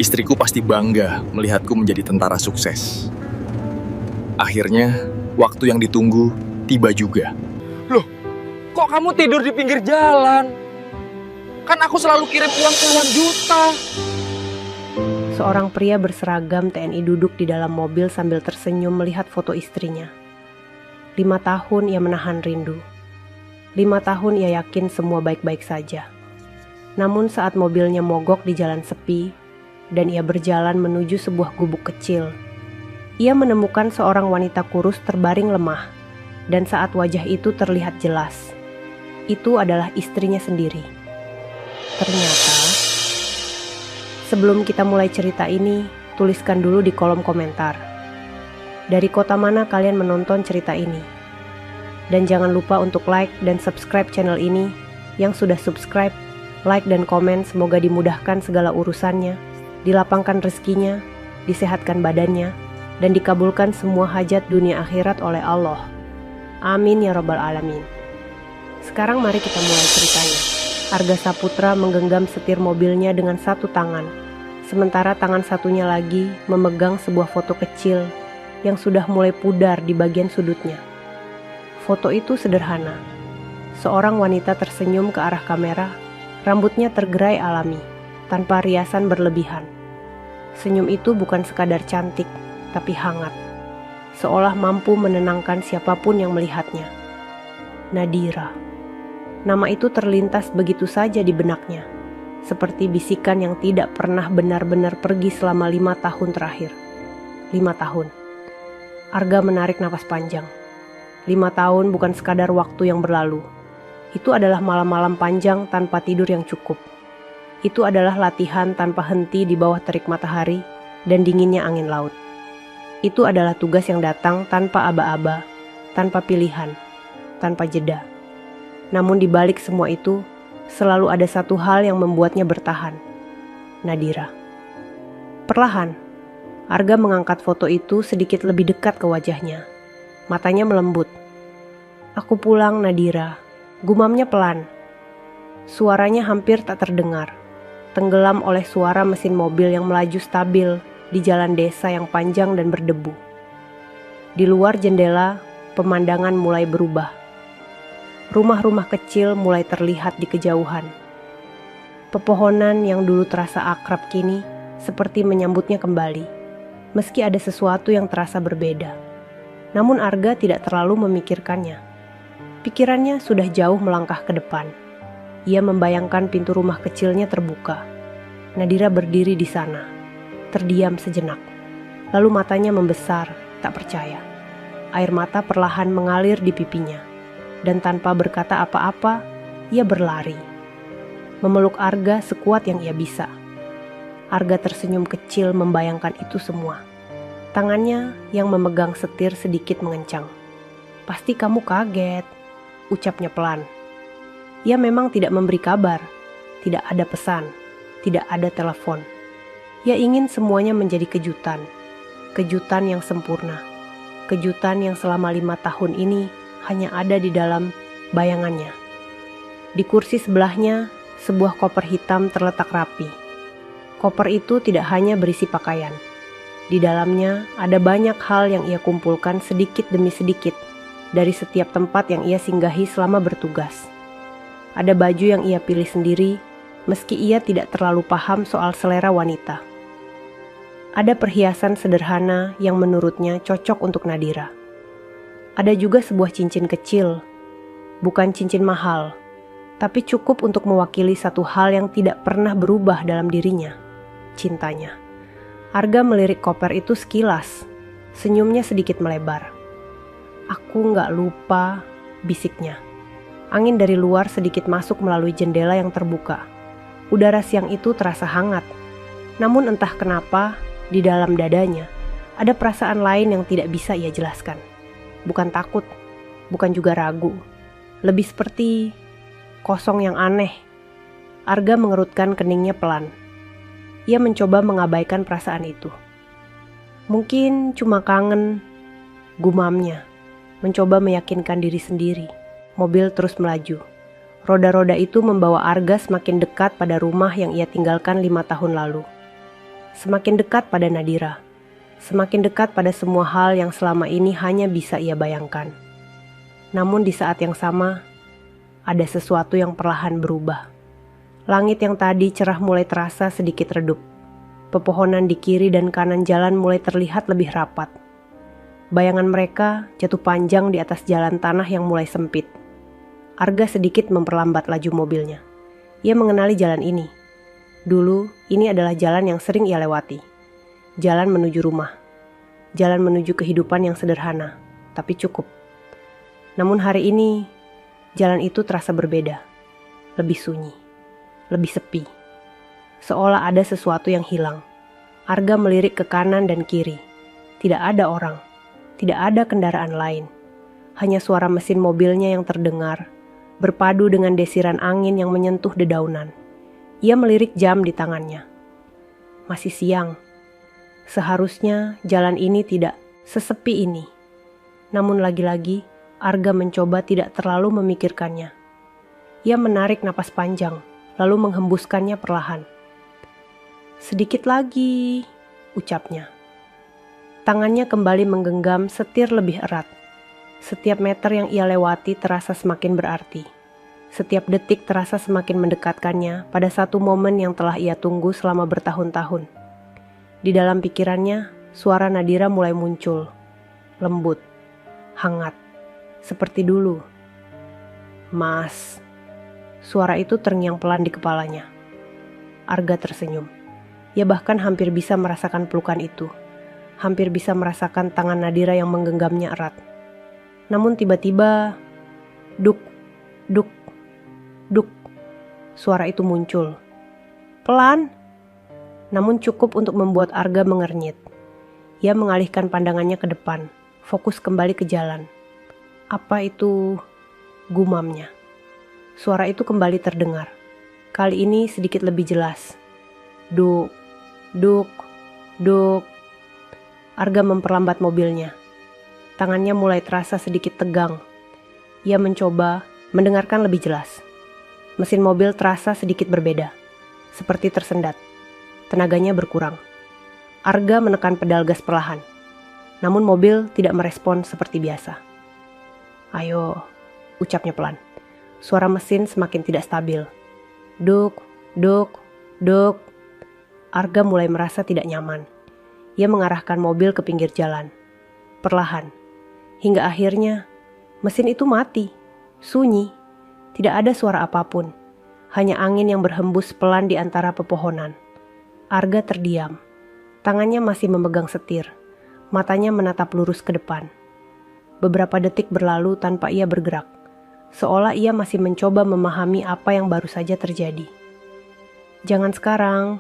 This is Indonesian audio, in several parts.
Istriku pasti bangga melihatku menjadi tentara sukses. Akhirnya, waktu yang ditunggu tiba juga. Loh, kok kamu tidur di pinggir jalan? Kan aku selalu kirim uang puluhan juta. Seorang pria berseragam TNI duduk di dalam mobil sambil tersenyum melihat foto istrinya. 5 tahun ia menahan rindu. 5 tahun ia yakin semua baik-baik saja. Namun saat mobilnya mogok di jalan sepi, dan ia berjalan menuju sebuah gubuk kecil, ia menemukan seorang wanita kurus terbaring lemah, dan saat wajah itu terlihat jelas, itu adalah istrinya sendiri. Ternyata, sebelum kita mulai cerita ini, tuliskan dulu di kolom komentar. Dari kota mana kalian menonton cerita ini? Dan jangan lupa untuk like dan subscribe channel ini. Yang sudah subscribe, like dan komen semoga dimudahkan segala urusannya, dilapangkan rezekinya, disehatkan badannya, dan dikabulkan semua hajat dunia akhirat oleh Allah. Amin ya rabbal alamin. Sekarang mari kita mulai ceritanya. Arga Saputra menggenggam setir mobilnya dengan satu tangan, sementara tangan satunya lagi memegang sebuah foto kecil yang sudah mulai pudar di bagian sudutnya. Foto itu sederhana. Seorang wanita tersenyum ke arah kamera, rambutnya tergerai alami, tanpa riasan berlebihan. Senyum itu bukan sekadar cantik, tapi hangat, seolah mampu menenangkan siapapun yang melihatnya. Nadira. Nama itu terlintas begitu saja di benaknya, seperti bisikan yang tidak pernah benar-benar pergi selama 5 tahun terakhir. 5 tahun. Arga menarik napas panjang. 5 tahun bukan sekadar waktu yang berlalu. Itu adalah malam-malam panjang tanpa tidur yang cukup. Itu adalah latihan tanpa henti di bawah terik matahari dan dinginnya angin laut. Itu adalah tugas yang datang tanpa aba-aba, tanpa pilihan, tanpa jeda. Namun di balik semua itu, selalu ada satu hal yang membuatnya bertahan. Nadira. Perlahan, Arga mengangkat foto itu sedikit lebih dekat ke wajahnya. Matanya melembut. "Aku pulang, Nadira," gumamnya pelan. Suaranya hampir tak terdengar, tenggelam oleh suara mesin mobil yang melaju stabil di jalan desa yang panjang dan berdebu. Di luar jendela, pemandangan mulai berubah. Rumah-rumah kecil mulai terlihat di kejauhan. Pepohonan yang dulu terasa akrab kini seperti menyambutnya kembali, meski ada sesuatu yang terasa berbeda. Namun Arga tidak terlalu memikirkannya. Pikirannya sudah jauh melangkah ke depan. Ia membayangkan pintu rumah kecilnya terbuka. Nadira berdiri di sana, terdiam sejenak. Lalu matanya membesar, tak percaya. Air mata perlahan mengalir di pipinya. Dan tanpa berkata apa-apa, ia berlari. Memeluk Arga sekuat yang ia bisa. Arga tersenyum kecil membayangkan itu semua. Tangannya yang memegang setir sedikit mengencang. "Pasti kamu kaget," ucapnya pelan. Ia memang tidak memberi kabar, tidak ada pesan, tidak ada telepon. Ia ingin semuanya menjadi kejutan, kejutan yang sempurna, kejutan yang selama 5 tahun ini hanya ada di dalam bayangannya. Di kursi sebelahnya, sebuah koper hitam terletak rapi. Koper itu tidak hanya berisi pakaian. Di dalamnya ada banyak hal yang ia kumpulkan sedikit demi sedikit dari setiap tempat yang ia singgahi selama bertugas. Ada baju yang ia pilih sendiri, meski ia tidak terlalu paham soal selera wanita. Ada perhiasan sederhana yang menurutnya cocok untuk Nadira. Ada juga sebuah cincin kecil, bukan cincin mahal, tapi cukup untuk mewakili satu hal yang tidak pernah berubah dalam dirinya, cintanya. Arga melirik koper itu sekilas, senyumnya sedikit melebar. "Aku nggak lupa," bisiknya. Angin dari luar sedikit masuk melalui jendela yang terbuka. Udara siang itu terasa hangat. Namun entah kenapa, di dalam dadanya, ada perasaan lain yang tidak bisa ia jelaskan. Bukan takut, bukan juga ragu. Lebih seperti kosong yang aneh. Arga mengerutkan keningnya pelan. Ia mencoba mengabaikan perasaan itu. "Mungkin cuma kangen," gumamnya. Mencoba meyakinkan diri sendiri. Mobil terus melaju. Roda-roda itu membawa Arga semakin dekat pada rumah yang ia tinggalkan 5 tahun lalu. semakin dekat pada Nadira, semakin dekat pada semua hal yang selama ini hanya bisa ia bayangkan. Namun di saat yang sama, ada sesuatu yang perlahan berubah. Langit yang tadi cerah mulai terasa sedikit redup. Pepohonan di kiri dan kanan jalan mulai terlihat lebih rapat. Bayangan mereka jatuh panjang di atas jalan tanah yang mulai sempit. Arga sedikit memperlambat laju mobilnya. Ia mengenali jalan ini. Dulu, ini adalah jalan yang sering ia lewati. Jalan menuju rumah. Jalan menuju kehidupan yang sederhana, tapi cukup. Namun hari ini, jalan itu terasa berbeda. Lebih sunyi. Lebih sepi. Seolah ada sesuatu yang hilang. Arga melirik ke kanan dan kiri. Tidak ada orang. Tidak ada kendaraan lain. Hanya suara mesin mobilnya yang terdengar, berpadu dengan desiran angin yang menyentuh dedaunan. Ia melirik jam di tangannya. Masih siang. Seharusnya jalan ini tidak sesepi ini. Namun lagi-lagi, Arga mencoba tidak terlalu memikirkannya. Ia menarik napas panjang, lalu menghembuskannya perlahan. Sedikit lagi, ucapnya. Tangannya kembali menggenggam setir lebih erat. Setiap meter yang ia lewati terasa semakin berarti. Setiap detik terasa semakin mendekatkannya pada satu momen yang telah ia tunggu selama bertahun-tahun. Di dalam pikirannya, suara Nadira mulai muncul. Lembut, hangat, seperti dulu. Mas. Suara itu terngiang pelan di kepalanya. Arga tersenyum. Ia bahkan hampir bisa merasakan pelukan itu. Hampir bisa merasakan tangan Nadira yang menggenggamnya erat. Namun tiba-tiba, duk, duk, duk. Suara itu muncul. Pelan, namun cukup untuk membuat Arga mengernyit. Ia mengalihkan pandangannya ke depan, fokus kembali ke jalan. Apa itu? Gumamnya. Suara itu kembali terdengar. Kali ini sedikit lebih jelas. Duk, duk, duk. Arga memperlambat mobilnya. Tangannya mulai terasa sedikit tegang. Ia mencoba mendengarkan lebih jelas. Mesin mobil terasa sedikit berbeda. Seperti tersendat. Tenaganya berkurang. Arga menekan pedal gas perlahan. Namun mobil tidak merespon seperti biasa. Ayo, ucapnya pelan. Suara mesin semakin tidak stabil. Duk, duk, duk. Arga mulai merasa tidak nyaman. Ia mengarahkan mobil ke pinggir jalan. Perlahan. Hingga akhirnya, mesin itu mati. Sunyi. Tidak ada suara apapun. Hanya angin yang berhembus pelan di antara pepohonan. Arga terdiam. Tangannya masih memegang setir. Matanya menatap lurus ke depan. Beberapa detik berlalu tanpa ia bergerak. Seolah ia masih mencoba memahami apa yang baru saja terjadi. Jangan sekarang,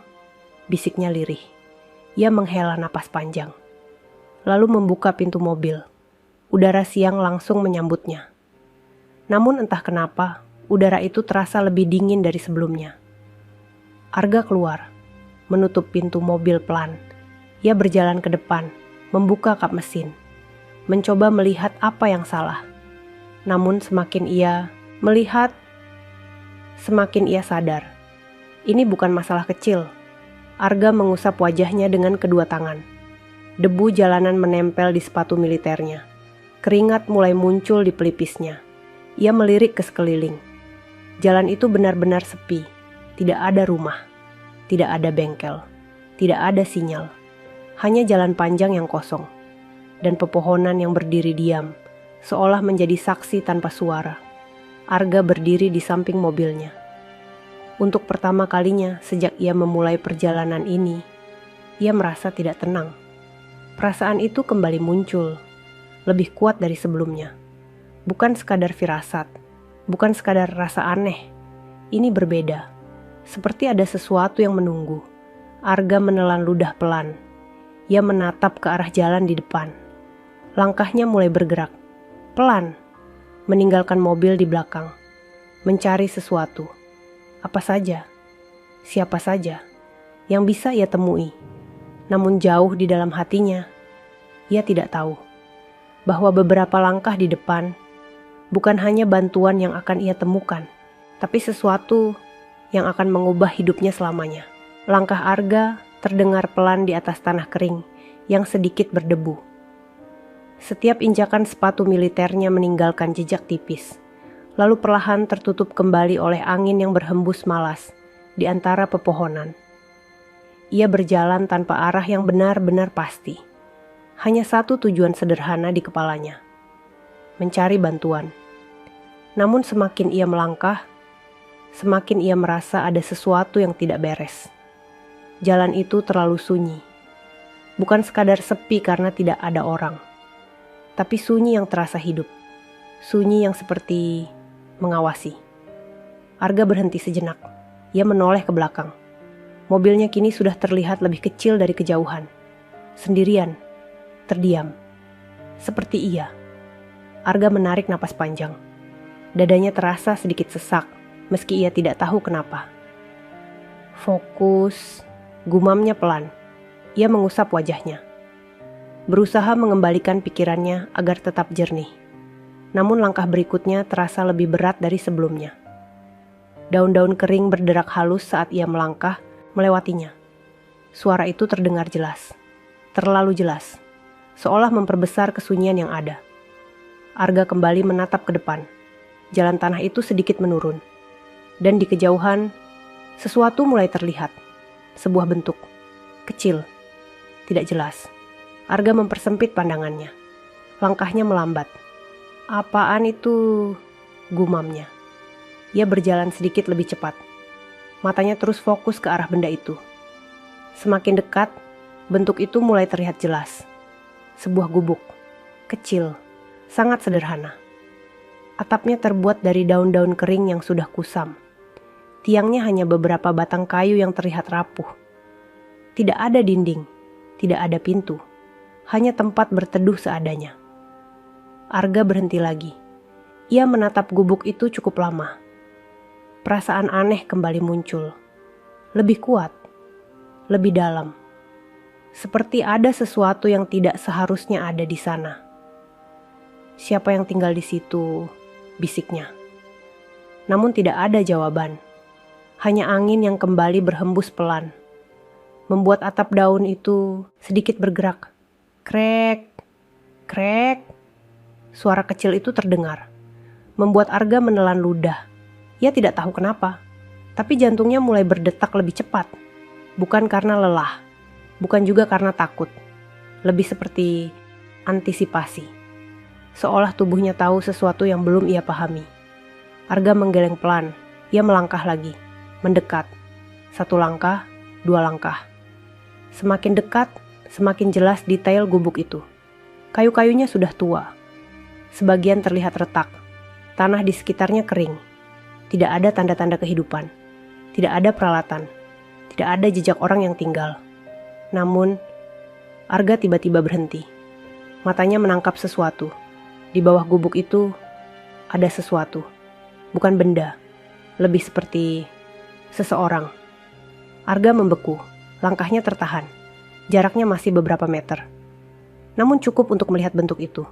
bisiknya lirih. Ia menghela napas panjang. Lalu membuka pintu mobil. Udara siang langsung menyambutnya. Namun entah kenapa, udara itu terasa lebih dingin dari sebelumnya. Arga keluar, menutup pintu mobil pelan. Ia berjalan ke depan, membuka kap mesin. Mencoba melihat apa yang salah. Namun semakin ia melihat, semakin ia sadar. Ini bukan masalah kecil. Arga mengusap wajahnya dengan kedua tangan. Debu jalanan menempel di sepatu militernya. Keringat mulai muncul di pelipisnya. Ia melirik ke sekeliling. Jalan itu benar-benar sepi. Tidak ada rumah. Tidak ada bengkel. Tidak ada sinyal. Hanya jalan panjang yang kosong. Dan pepohonan yang berdiri diam. Seolah menjadi saksi tanpa suara. Arga berdiri di samping mobilnya. Untuk pertama kalinya sejak ia memulai perjalanan ini, ia merasa tidak tenang. Perasaan itu kembali muncul, lebih kuat dari sebelumnya. Bukan sekadar firasat, bukan sekadar rasa aneh. Ini berbeda, seperti ada sesuatu yang menunggu. Arga menelan ludah pelan. Ia menatap ke arah jalan di depan. Langkahnya mulai bergerak, pelan, meninggalkan mobil di belakang, mencari sesuatu. Apa saja, siapa saja, yang bisa ia temui. Namun jauh di dalam hatinya, ia tidak tahu bahwa beberapa langkah di depan bukan hanya bantuan yang akan ia temukan, tapi sesuatu yang akan mengubah hidupnya selamanya. Langkah Arga terdengar pelan di atas tanah kering yang sedikit berdebu. Setiap injakan sepatu militernya meninggalkan jejak tipis, lalu perlahan tertutup kembali oleh angin yang berhembus malas di antara pepohonan. Ia berjalan tanpa arah yang benar-benar pasti. Hanya satu tujuan sederhana di kepalanya: mencari bantuan. Namun semakin ia melangkah, semakin ia merasa ada sesuatu yang tidak beres. Jalan itu terlalu sunyi. Bukan sekadar sepi karena tidak ada orang, tapi sunyi yang terasa hidup. Sunyi yang seperti mengawasi. Arga berhenti sejenak. Ia menoleh ke belakang. Mobilnya kini sudah terlihat lebih kecil dari kejauhan. Sendirian, terdiam. Seperti ia. Arga menarik napas panjang. Dadanya terasa sedikit sesak, meski ia tidak tahu kenapa. Fokus, gumamnya pelan. Ia mengusap wajahnya. Berusaha mengembalikan pikirannya agar tetap jernih. Namun langkah berikutnya terasa lebih berat dari sebelumnya. Daun-daun kering berderak halus saat ia melangkah melewatinya. Suara itu terdengar jelas. Terlalu jelas. Seolah memperbesar kesunyian yang ada. Arga kembali menatap ke depan. Jalan tanah itu sedikit menurun. Dan di kejauhan, sesuatu mulai terlihat. Sebuah bentuk. Kecil. Tidak jelas. Arga mempersempit pandangannya. Langkahnya melambat. Apaan itu? Gumamnya. Ia berjalan sedikit lebih cepat. Matanya terus fokus ke arah benda itu. Semakin dekat, bentuk itu mulai terlihat jelas. Sebuah gubuk. Kecil. Sangat sederhana. Atapnya terbuat dari daun-daun kering yang sudah kusam. Tiangnya hanya beberapa batang kayu yang terlihat rapuh. Tidak ada dinding. Tidak ada pintu, hanya tempat berteduh seadanya. Arga berhenti lagi. Ia menatap gubuk itu cukup lama. Perasaan aneh kembali muncul. Lebih kuat, lebih dalam. Seperti ada sesuatu yang tidak seharusnya ada di sana. Siapa yang tinggal di situ? Bisiknya. Namun tidak ada jawaban. Hanya angin yang kembali berhembus pelan. Membuat atap daun itu sedikit bergerak. Krek, krek. Suara kecil itu terdengar. Membuat Arga menelan ludah. Ia tidak tahu kenapa. Tapi jantungnya mulai berdetak lebih cepat. Bukan karena lelah. Bukan juga karena takut. Lebih seperti antisipasi. Seolah tubuhnya tahu sesuatu yang belum ia pahami. Arga menggeleng pelan. Ia melangkah lagi. Mendekat. 1 langkah, 2 langkah. Semakin dekat, semakin jelas detail gubuk itu. Kayu-kayunya sudah tua. Sebagian terlihat retak. Tanah di sekitarnya kering. Tidak ada tanda-tanda kehidupan. Tidak ada peralatan. Tidak ada jejak orang yang tinggal. Namun, Arga tiba-tiba berhenti. Matanya menangkap sesuatu. Di bawah gubuk itu, ada sesuatu. Bukan benda. Lebih seperti seseorang. Arga membeku. Langkahnya tertahan. Jaraknya masih beberapa meter. Namun cukup untuk melihat bentuk itu.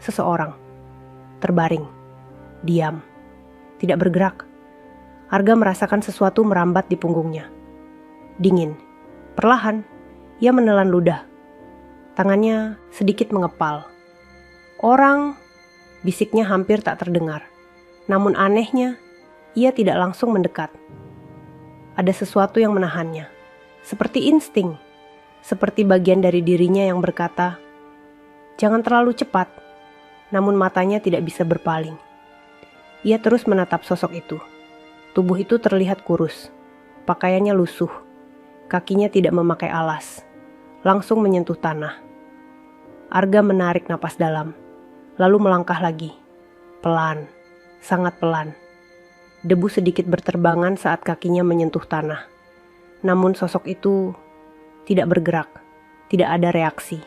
Seseorang. Terbaring. Diam. Tidak bergerak. Arga merasakan sesuatu merambat di punggungnya. Dingin. Perlahan, ia menelan ludah. Tangannya sedikit mengepal. Orang, bisiknya hampir tak terdengar. Namun anehnya, ia tidak langsung mendekat. Ada sesuatu yang menahannya. Seperti insting, seperti bagian dari dirinya yang berkata, "Jangan terlalu cepat." Namun matanya tidak bisa berpaling. Ia terus menatap sosok itu. Tubuh itu terlihat kurus, pakaiannya lusuh, kakinya tidak memakai alas, langsung menyentuh tanah. Arga menarik napas dalam, lalu melangkah lagi, pelan, sangat pelan. Debu sedikit berterbangan saat kakinya menyentuh tanah. Namun sosok itu tidak bergerak, tidak ada reaksi,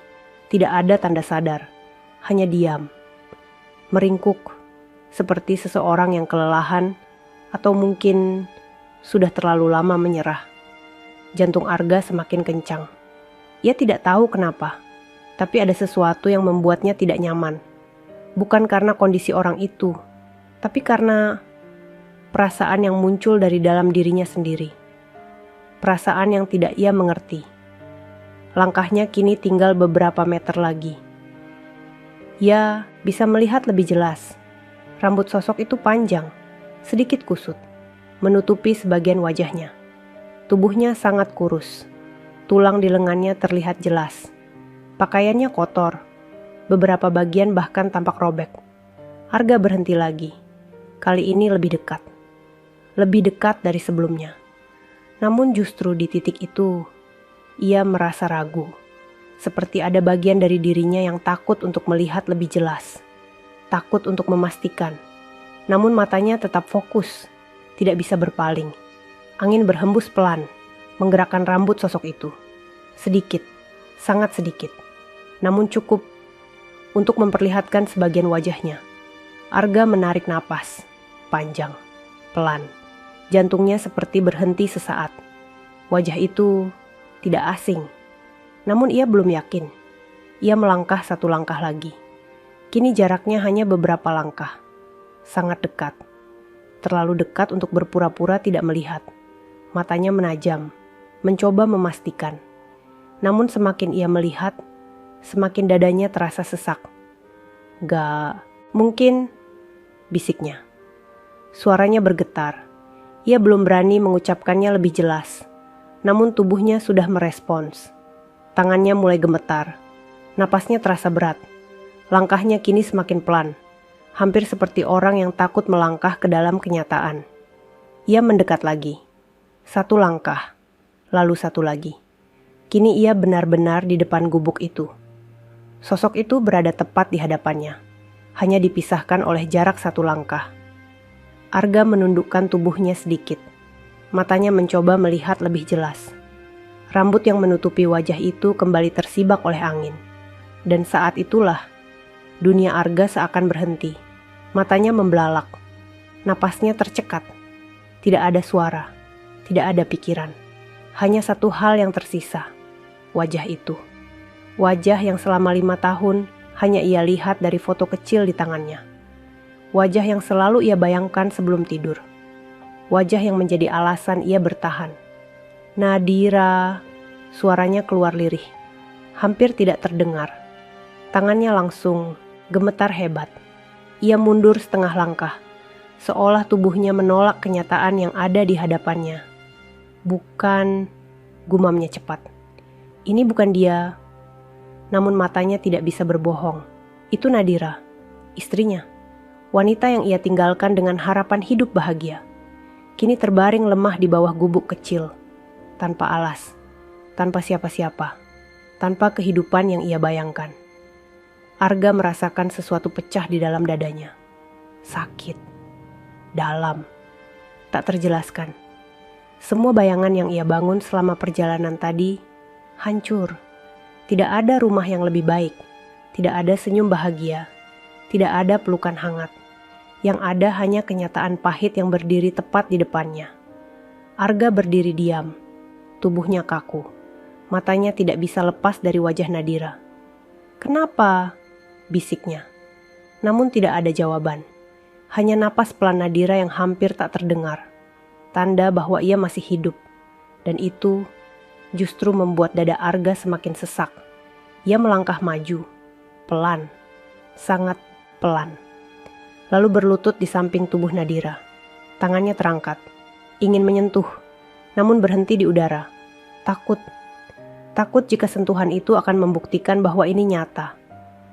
tidak ada tanda sadar, hanya diam. Meringkuk, seperti seseorang yang kelelahan atau mungkin sudah terlalu lama menyerah. Jantung Arga semakin kencang. Ia tidak tahu kenapa, tapi ada sesuatu yang membuatnya tidak nyaman. Bukan karena kondisi orang itu, tapi karena perasaan yang muncul dari dalam dirinya sendiri. perasaan yang tidak ia mengerti. Langkahnya kini tinggal beberapa meter lagi. Ia bisa melihat lebih jelas. Rambut sosok itu panjang, sedikit kusut, menutupi sebagian wajahnya. Tubuhnya sangat kurus. Tulang di lengannya terlihat jelas. Pakaiannya kotor. Beberapa bagian bahkan tampak robek. Arga berhenti lagi. Kali ini lebih dekat. Lebih dekat dari sebelumnya. Namun justru di titik itu, ia merasa ragu. Seperti ada bagian dari dirinya yang takut untuk melihat lebih jelas. Takut untuk memastikan. Namun matanya tetap fokus. Tidak bisa berpaling. Angin berhembus pelan, menggerakkan rambut sosok itu. Sedikit, sangat sedikit. Namun cukup untuk memperlihatkan sebagian wajahnya. Arga menarik napas, panjang, pelan. Jantungnya seperti berhenti sesaat. Wajah itu tidak asing. Namun ia belum yakin. Ia melangkah satu langkah lagi. Kini jaraknya hanya beberapa langkah. Sangat dekat. Terlalu dekat untuk berpura-pura tidak melihat. Matanya menajam, mencoba memastikan. Namun semakin ia melihat, semakin dadanya terasa sesak. Gak mungkin, bisiknya. Suaranya bergetar. Ia belum berani mengucapkannya lebih jelas. Namun tubuhnya sudah merespons. Tangannya mulai gemetar. Napasnya terasa berat. Langkahnya kini semakin pelan. Hampir seperti orang yang takut melangkah ke dalam kenyataan. Ia mendekat lagi. Satu langkah, lalu satu lagi. Kini ia benar-benar di depan gubuk itu. Sosok itu berada tepat di hadapannya. Hanya dipisahkan oleh jarak satu langkah. Arga menundukkan tubuhnya sedikit. Matanya mencoba melihat lebih jelas. Rambut yang menutupi wajah itu kembali tersibak oleh angin. Dan saat itulah, dunia Arga seakan berhenti. Matanya membelalak. Napasnya tercekat. Tidak ada suara. Tidak ada pikiran. Hanya satu hal yang tersisa. Wajah itu. Wajah yang selama 5 tahun hanya ia lihat dari foto kecil di tangannya. Wajah yang selalu ia bayangkan sebelum tidur. Wajah yang menjadi alasan ia bertahan. Nadira. Suaranya keluar lirih. Hampir tidak terdengar. Tangannya langsung gemetar hebat. Ia mundur setengah langkah. Seolah tubuhnya menolak kenyataan yang ada di hadapannya. Bukan, gumamnya cepat. Ini bukan dia. Namun matanya tidak bisa berbohong. Itu Nadira, istrinya. Wanita yang ia tinggalkan dengan harapan hidup bahagia. Kini terbaring lemah di bawah gubuk kecil. Tanpa alas, tanpa siapa-siapa, tanpa kehidupan yang ia bayangkan. Arga merasakan sesuatu pecah di dalam dadanya. Sakit. Dalam. Tak terjelaskan. Semua bayangan yang ia bangun selama perjalanan tadi hancur. Tidak ada rumah yang lebih baik. Tidak ada senyum bahagia. Tidak ada pelukan hangat. Yang ada hanya kenyataan pahit yang berdiri tepat di depannya. Arga berdiri diam. Tubuhnya kaku. Matanya tidak bisa lepas dari wajah Nadira. "Kenapa?" bisiknya. Namun tidak ada jawaban. Hanya napas pelan Nadira yang hampir tak terdengar. Tanda bahwa ia masih hidup. Dan itu justru membuat dada Arga semakin sesak. Ia melangkah maju. Pelan. Sangat pelan. Lalu berlutut di samping tubuh Nadira. Tangannya terangkat. Ingin menyentuh. Namun berhenti di udara. Takut. Takut jika sentuhan itu akan membuktikan bahwa ini nyata.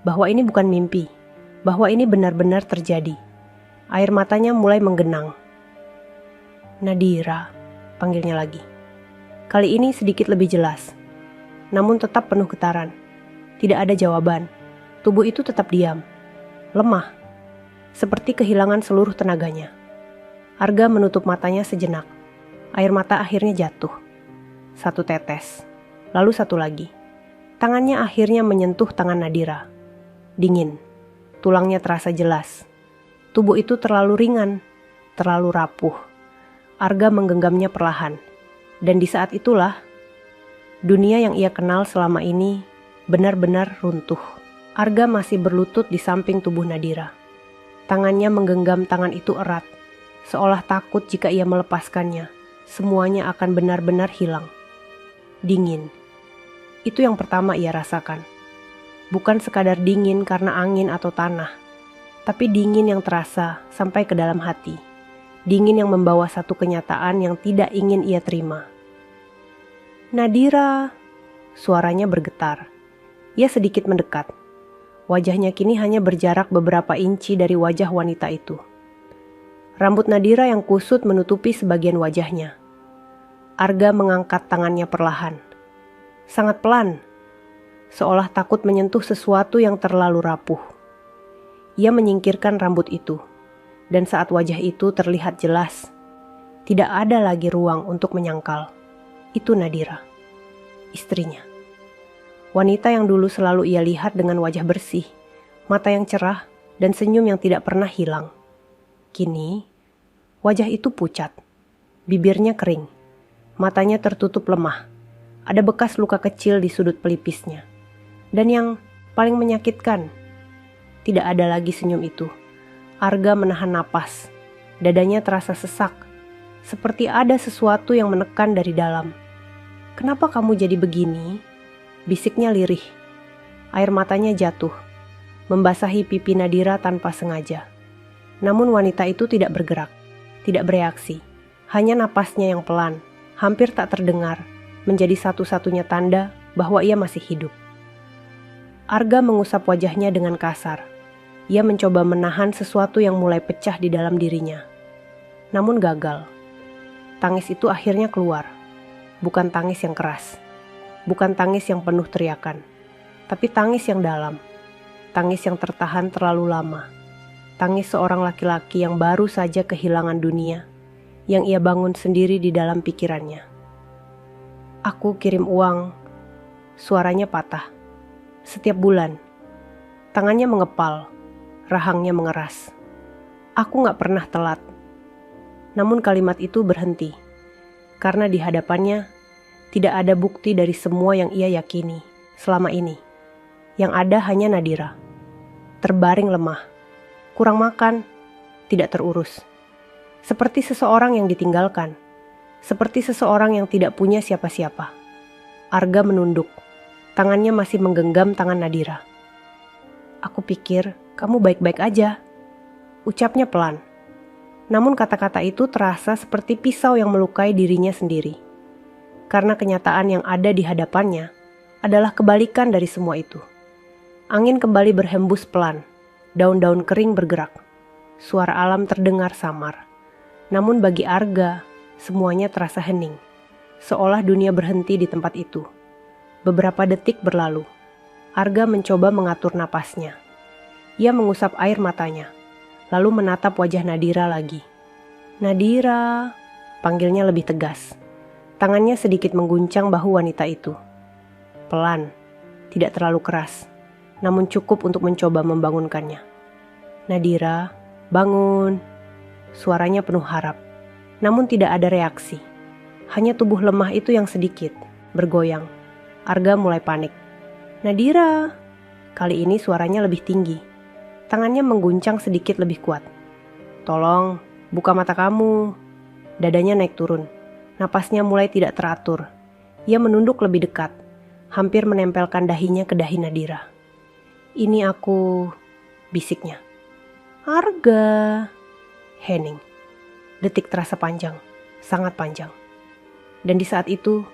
Bahwa ini bukan mimpi. Bahwa ini benar-benar terjadi. Air matanya mulai menggenang. "Nadira," panggilnya lagi. Kali ini sedikit lebih jelas. Namun tetap penuh getaran. Tidak ada jawaban. Tubuh itu tetap diam. Lemah. Seperti kehilangan seluruh tenaganya. Arga menutup matanya sejenak. Air mata akhirnya jatuh. Satu tetes. Lalu satu lagi. Tangannya akhirnya menyentuh tangan Nadira. Dingin. Tulangnya terasa jelas. Tubuh itu terlalu ringan. Terlalu rapuh. Arga menggenggamnya perlahan. Dan di saat itulah, dunia yang ia kenal selama ini benar-benar runtuh. Arga masih berlutut di samping tubuh Nadira. Tangannya menggenggam tangan itu erat, seolah takut jika ia melepaskannya, semuanya akan benar-benar hilang. Dingin. Itu yang pertama ia rasakan. Bukan sekadar dingin karena angin atau tanah, tapi dingin yang terasa sampai ke dalam hati. Dingin yang membawa satu kenyataan yang tidak ingin ia terima. Nadira, suaranya bergetar. Ia sedikit mendekat. Wajahnya kini hanya berjarak beberapa inci dari wajah wanita itu. Rambut Nadira yang kusut menutupi sebagian wajahnya. Arga mengangkat tangannya perlahan. Sangat pelan, seolah takut menyentuh sesuatu yang terlalu rapuh. Ia menyingkirkan rambut itu, dan saat wajah itu terlihat jelas, tidak ada lagi ruang untuk menyangkal. Itu Nadira, istrinya. Wanita yang dulu selalu ia lihat dengan wajah bersih, mata yang cerah, dan senyum yang tidak pernah hilang. Kini, wajah itu pucat, bibirnya kering, matanya tertutup lemah, ada bekas luka kecil di sudut pelipisnya. Dan yang paling menyakitkan, tidak ada lagi senyum itu. Arga menahan napas, dadanya terasa sesak, seperti ada sesuatu yang menekan dari dalam. "Kenapa kamu jadi begini?" bisiknya lirih. Air matanya jatuh, membasahi pipi Nadira tanpa sengaja. Namun wanita itu tidak bergerak, tidak bereaksi. Hanya napasnya yang pelan, hampir tak terdengar, menjadi satu-satunya tanda bahwa ia masih hidup. Arga mengusap wajahnya dengan kasar. Ia mencoba menahan sesuatu yang mulai pecah di dalam dirinya. Namun gagal. Tangis itu akhirnya keluar. Bukan tangis yang keras. Bukan tangis yang penuh teriakan. Tapi tangis yang dalam. Tangis yang tertahan terlalu lama. Tangis seorang laki-laki yang baru saja kehilangan dunia, yang ia bangun sendiri di dalam pikirannya. "Aku kirim uang." Suaranya patah. Setiap bulan. Tangannya mengepal, rahangnya mengeras. "Aku gak pernah telat." Namun kalimat itu berhenti, karena di hadapannya tidak ada bukti dari semua yang ia yakini selama ini. Yang ada hanya Nadira, terbaring lemah, kurang makan, tidak terurus. Seperti seseorang yang ditinggalkan, seperti seseorang yang tidak punya siapa-siapa. Arga menunduk, tangannya masih menggenggam tangan Nadira. "Aku pikir kamu baik-baik aja," ucapnya pelan. Namun kata-kata itu terasa seperti pisau yang melukai dirinya sendiri. Karena kenyataan yang ada di hadapannya adalah kebalikan dari semua itu. Angin kembali berhembus pelan, daun-daun kering bergerak. Suara alam terdengar samar. Namun bagi Arga, semuanya terasa hening. Seolah dunia berhenti di tempat itu. Beberapa detik berlalu. Arga mencoba mengatur napasnya. Ia mengusap air matanya, lalu menatap wajah Nadira lagi. "Nadira," panggilnya lebih tegas. Tangannya sedikit mengguncang bahu wanita itu. Pelan, tidak terlalu keras, namun cukup untuk mencoba membangunkannya. "Nadira, bangun." Suaranya penuh harap, namun tidak ada reaksi. Hanya tubuh lemah itu yang sedikit bergoyang. Arga mulai panik. "Nadira." Kali ini suaranya lebih tinggi. Tangannya mengguncang sedikit lebih kuat. "Tolong, buka mata kamu." Dadanya naik turun. Napasnya mulai tidak teratur. Ia menunduk lebih dekat, hampir menempelkan dahinya ke dahi Nadira. "Ini aku," bisiknya. "Arga." Hening. Detik terasa panjang, sangat panjang. Dan di saat itu,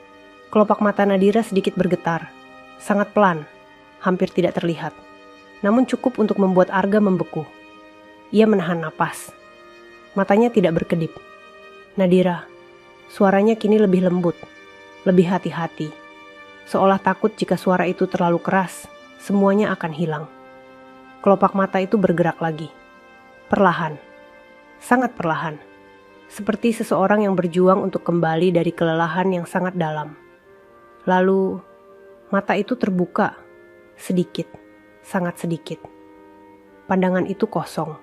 kelopak mata Nadira sedikit bergetar, sangat pelan, hampir tidak terlihat. Namun cukup untuk membuat Arga membeku. Ia menahan napas. Matanya tidak berkedip. "Nadira." Suaranya kini lebih lembut, lebih hati-hati. Seolah takut jika suara itu terlalu keras, semuanya akan hilang. Kelopak mata itu bergerak lagi. Perlahan. Sangat perlahan. Seperti seseorang yang berjuang untuk kembali dari kelelahan yang sangat dalam. Lalu, mata itu terbuka. Sedikit. Sangat sedikit. Pandangan itu kosong.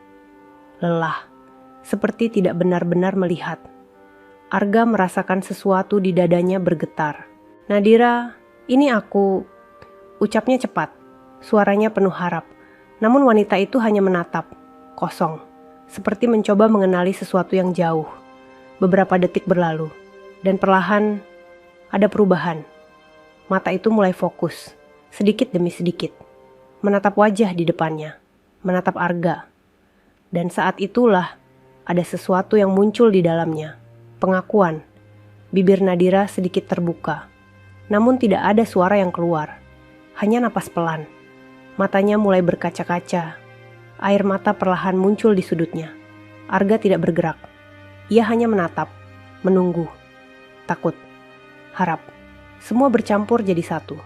Lelah. Seperti tidak benar-benar melihat. Arga merasakan sesuatu di dadanya bergetar. "Nadira, ini aku." Ucapnya cepat, suaranya penuh harap. Namun wanita itu hanya menatap, kosong, seperti mencoba mengenali sesuatu yang jauh. Beberapa detik berlalu, Dan perlahan ada perubahan. Mata itu mulai fokus, sedikit demi sedikit. Menatap wajah di depannya, menatap Arga. Dan saat itulah ada sesuatu yang muncul di dalamnya. Pengakuan. Bibir Nadira sedikit terbuka. Namun tidak ada suara yang keluar. Hanya napas pelan. Matanya mulai berkaca-kaca. Air mata perlahan muncul di sudutnya. Arga tidak bergerak. Ia hanya menatap, menunggu. Takut, harap, semua bercampur jadi satu.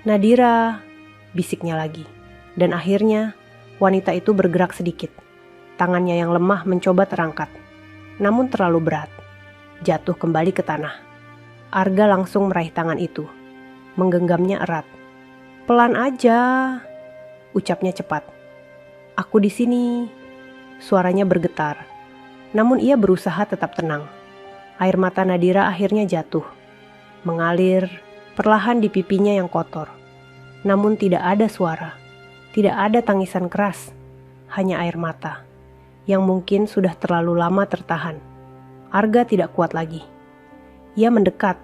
Nadira, bisiknya lagi. Dan akhirnya wanita itu bergerak sedikit. Tangannya yang lemah mencoba terangkat, namun terlalu berat. Jatuh kembali ke tanah. Arga langsung meraih tangan itu, menggenggamnya erat. Pelan aja, ucapnya cepat. Aku di sini. Suaranya bergetar, namun ia berusaha tetap tenang. Air mata Nadira akhirnya jatuh, mengalir perlahan di pipinya yang kotor. Namun tidak ada suara, tidak ada tangisan keras, hanya air mata yang mungkin sudah terlalu lama tertahan. Arga tidak kuat lagi. Ia mendekat,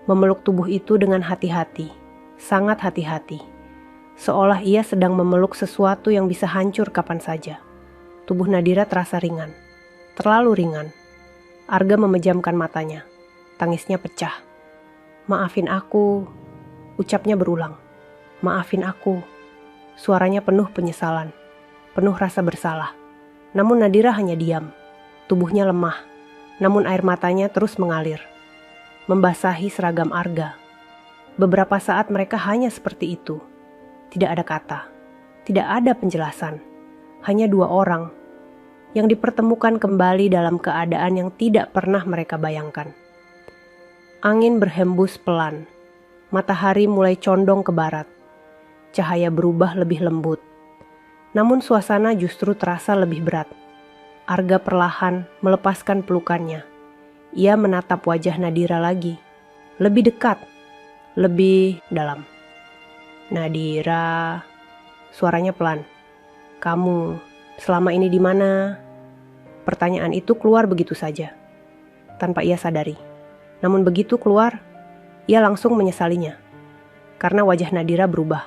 memeluk tubuh itu dengan hati-hati, sangat hati-hati. Seolah ia sedang memeluk sesuatu yang bisa hancur kapan saja. Tubuh Nadira terasa ringan, terlalu ringan. Arga memejamkan matanya, tangisnya pecah. Maafin aku, ucapnya berulang. Maafin aku. Suaranya penuh penyesalan, penuh rasa bersalah. Namun Nadira hanya diam. Tubuhnya lemah, namun air matanya terus mengalir, membasahi seragam Arga. Beberapa saat mereka hanya seperti itu. Tidak ada kata, tidak ada penjelasan. Hanya dua orang yang dipertemukan kembali dalam keadaan yang tidak pernah mereka bayangkan. Angin berhembus pelan. Matahari mulai condong ke barat. Cahaya berubah lebih lembut. Namun suasana justru terasa lebih berat. Arga perlahan melepaskan pelukannya. Ia menatap wajah Nadira lagi. Lebih dekat. Lebih dalam. Nadira. Suaranya pelan. Kamu selama ini di mana? Pertanyaan itu keluar begitu saja, tanpa ia sadari. Namun begitu keluar, ia langsung menyesalinya. Karena wajah Nadira berubah.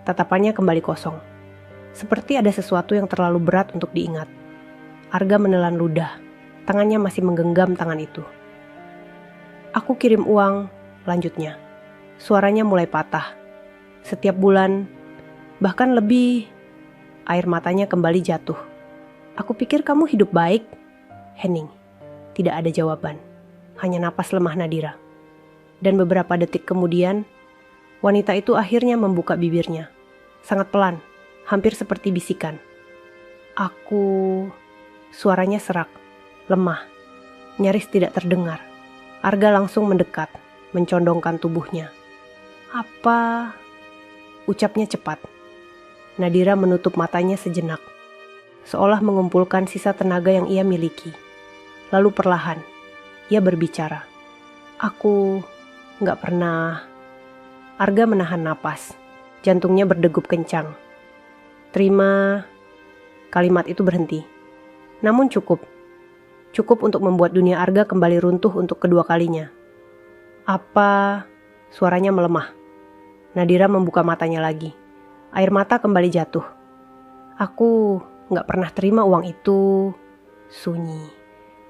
Tatapannya kembali kosong. Seperti ada sesuatu yang terlalu berat untuk diingat. Arga menelan ludah. Tangannya masih menggenggam tangan itu. Aku kirim uang, lanjutnya. Suaranya mulai patah. Setiap bulan, bahkan lebih. Air matanya kembali jatuh. Aku pikir kamu hidup baik, Henning. Tidak ada jawaban, hanya napas lemah Nadira. Dan beberapa detik kemudian, wanita itu akhirnya membuka bibirnya. Sangat pelan, hampir seperti bisikan. Aku... Suaranya serak, lemah, nyaris tidak terdengar. Arga langsung mendekat, mencondongkan tubuhnya. Apa? Ucapnya cepat. Nadira menutup matanya sejenak, seolah mengumpulkan sisa tenaga yang ia miliki. Lalu perlahan, ia berbicara. Aku gak pernah... Arga menahan napas. Jantungnya berdegup kencang. Terima... Kalimat itu berhenti. Namun cukup. Cukup untuk membuat dunia Arga kembali runtuh untuk kedua kalinya. Apa... Suaranya melemah. Nadira membuka matanya lagi. Air mata kembali jatuh. Aku gak pernah terima uang itu. Sunyi.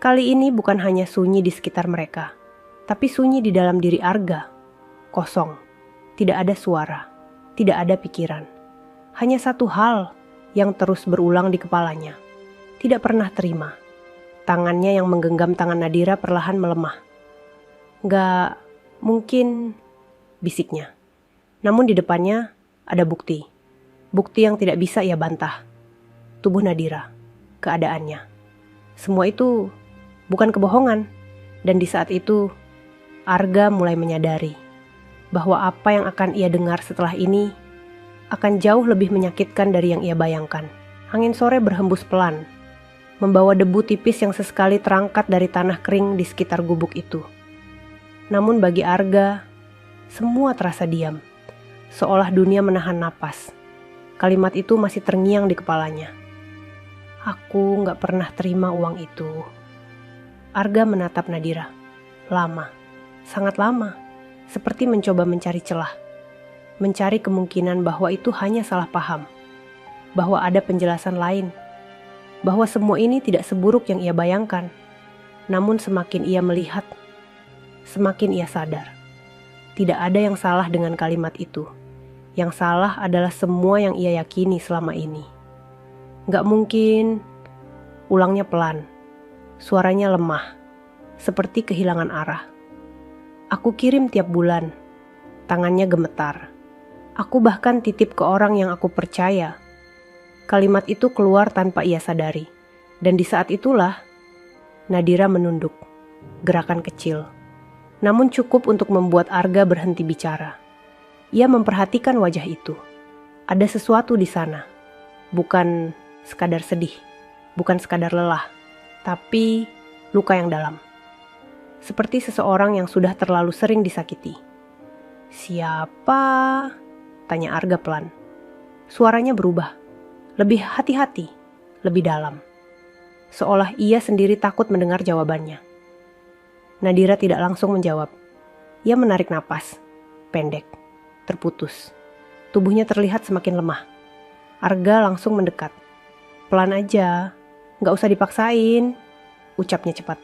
Kali ini bukan hanya sunyi di sekitar mereka, tapi sunyi di dalam diri Arga. Kosong. Tidak ada suara. Tidak ada pikiran. Hanya satu hal yang terus berulang di kepalanya. Tidak pernah terima. Tangannya yang menggenggam tangan Nadira perlahan melemah. Gak mungkin, bisiknya. Namun di depannya ada bukti. Bukti yang tidak bisa ia bantah. Tubuh Nadira, keadaannya. Semua itu bukan kebohongan. Dan di saat itu, Arga mulai menyadari bahwa apa yang akan ia dengar setelah ini akan jauh lebih menyakitkan dari yang ia bayangkan. Angin sore berhembus pelan, membawa debu tipis yang sesekali terangkat dari tanah kering di sekitar gubuk itu. Namun bagi Arga, semua terasa diam, seolah dunia menahan napas. Kalimat itu masih terngiang di kepalanya. Aku gak pernah terima uang itu. Arga menatap Nadira. Lama, sangat lama, seperti mencoba mencari celah. Mencari kemungkinan bahwa itu hanya salah paham. Bahwa ada penjelasan lain. Bahwa semua ini tidak seburuk yang ia bayangkan. Namun semakin ia melihat, semakin ia sadar. Tidak ada yang salah dengan kalimat itu. Yang salah adalah semua yang ia yakini selama ini. Gak mungkin. Ulangnya pelan. Suaranya lemah. Seperti kehilangan arah. Aku kirim tiap bulan. Tangannya gemetar. Aku bahkan titip ke orang yang aku percaya. Kalimat itu keluar tanpa ia sadari. Dan di saat itulah, Nadira menunduk. Gerakan kecil. Namun cukup untuk membuat Arga berhenti bicara. Ia memperhatikan wajah itu. Ada sesuatu di sana. Bukan sekadar sedih. Bukan sekadar lelah. Tapi luka yang dalam. Seperti seseorang yang sudah terlalu sering disakiti. Siapa? Tanya Arga pelan. Suaranya berubah. Lebih hati-hati. Lebih dalam. Seolah ia sendiri takut mendengar jawabannya. Nadira tidak langsung menjawab. Ia menarik napas. Pendek. Terputus. Tubuhnya terlihat semakin lemah. Arga langsung mendekat. Pelan aja. Gak usah dipaksain. Ucapnya cepat.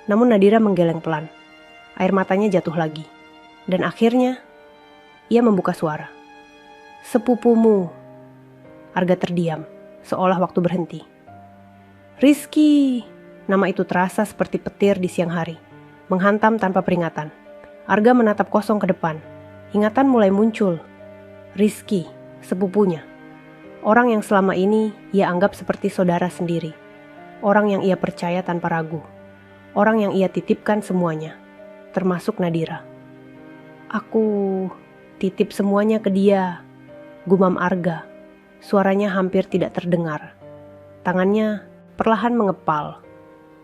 Namun Nadira menggeleng pelan. Air matanya jatuh lagi. Dan akhirnya, ia membuka suara. Sepupumu. Arga terdiam. Seolah waktu berhenti. Rizky. Nama itu terasa seperti petir di siang hari. Menghantam tanpa peringatan. Arga menatap kosong ke depan. Ingatan mulai muncul. Rizky, sepupunya. Orang yang selama ini ia anggap seperti saudara sendiri. Orang yang ia percaya tanpa ragu. Orang yang ia titipkan semuanya. Termasuk Nadira. Aku titip semuanya ke dia. Gumam Arga. Suaranya hampir tidak terdengar. Tangannya perlahan mengepal.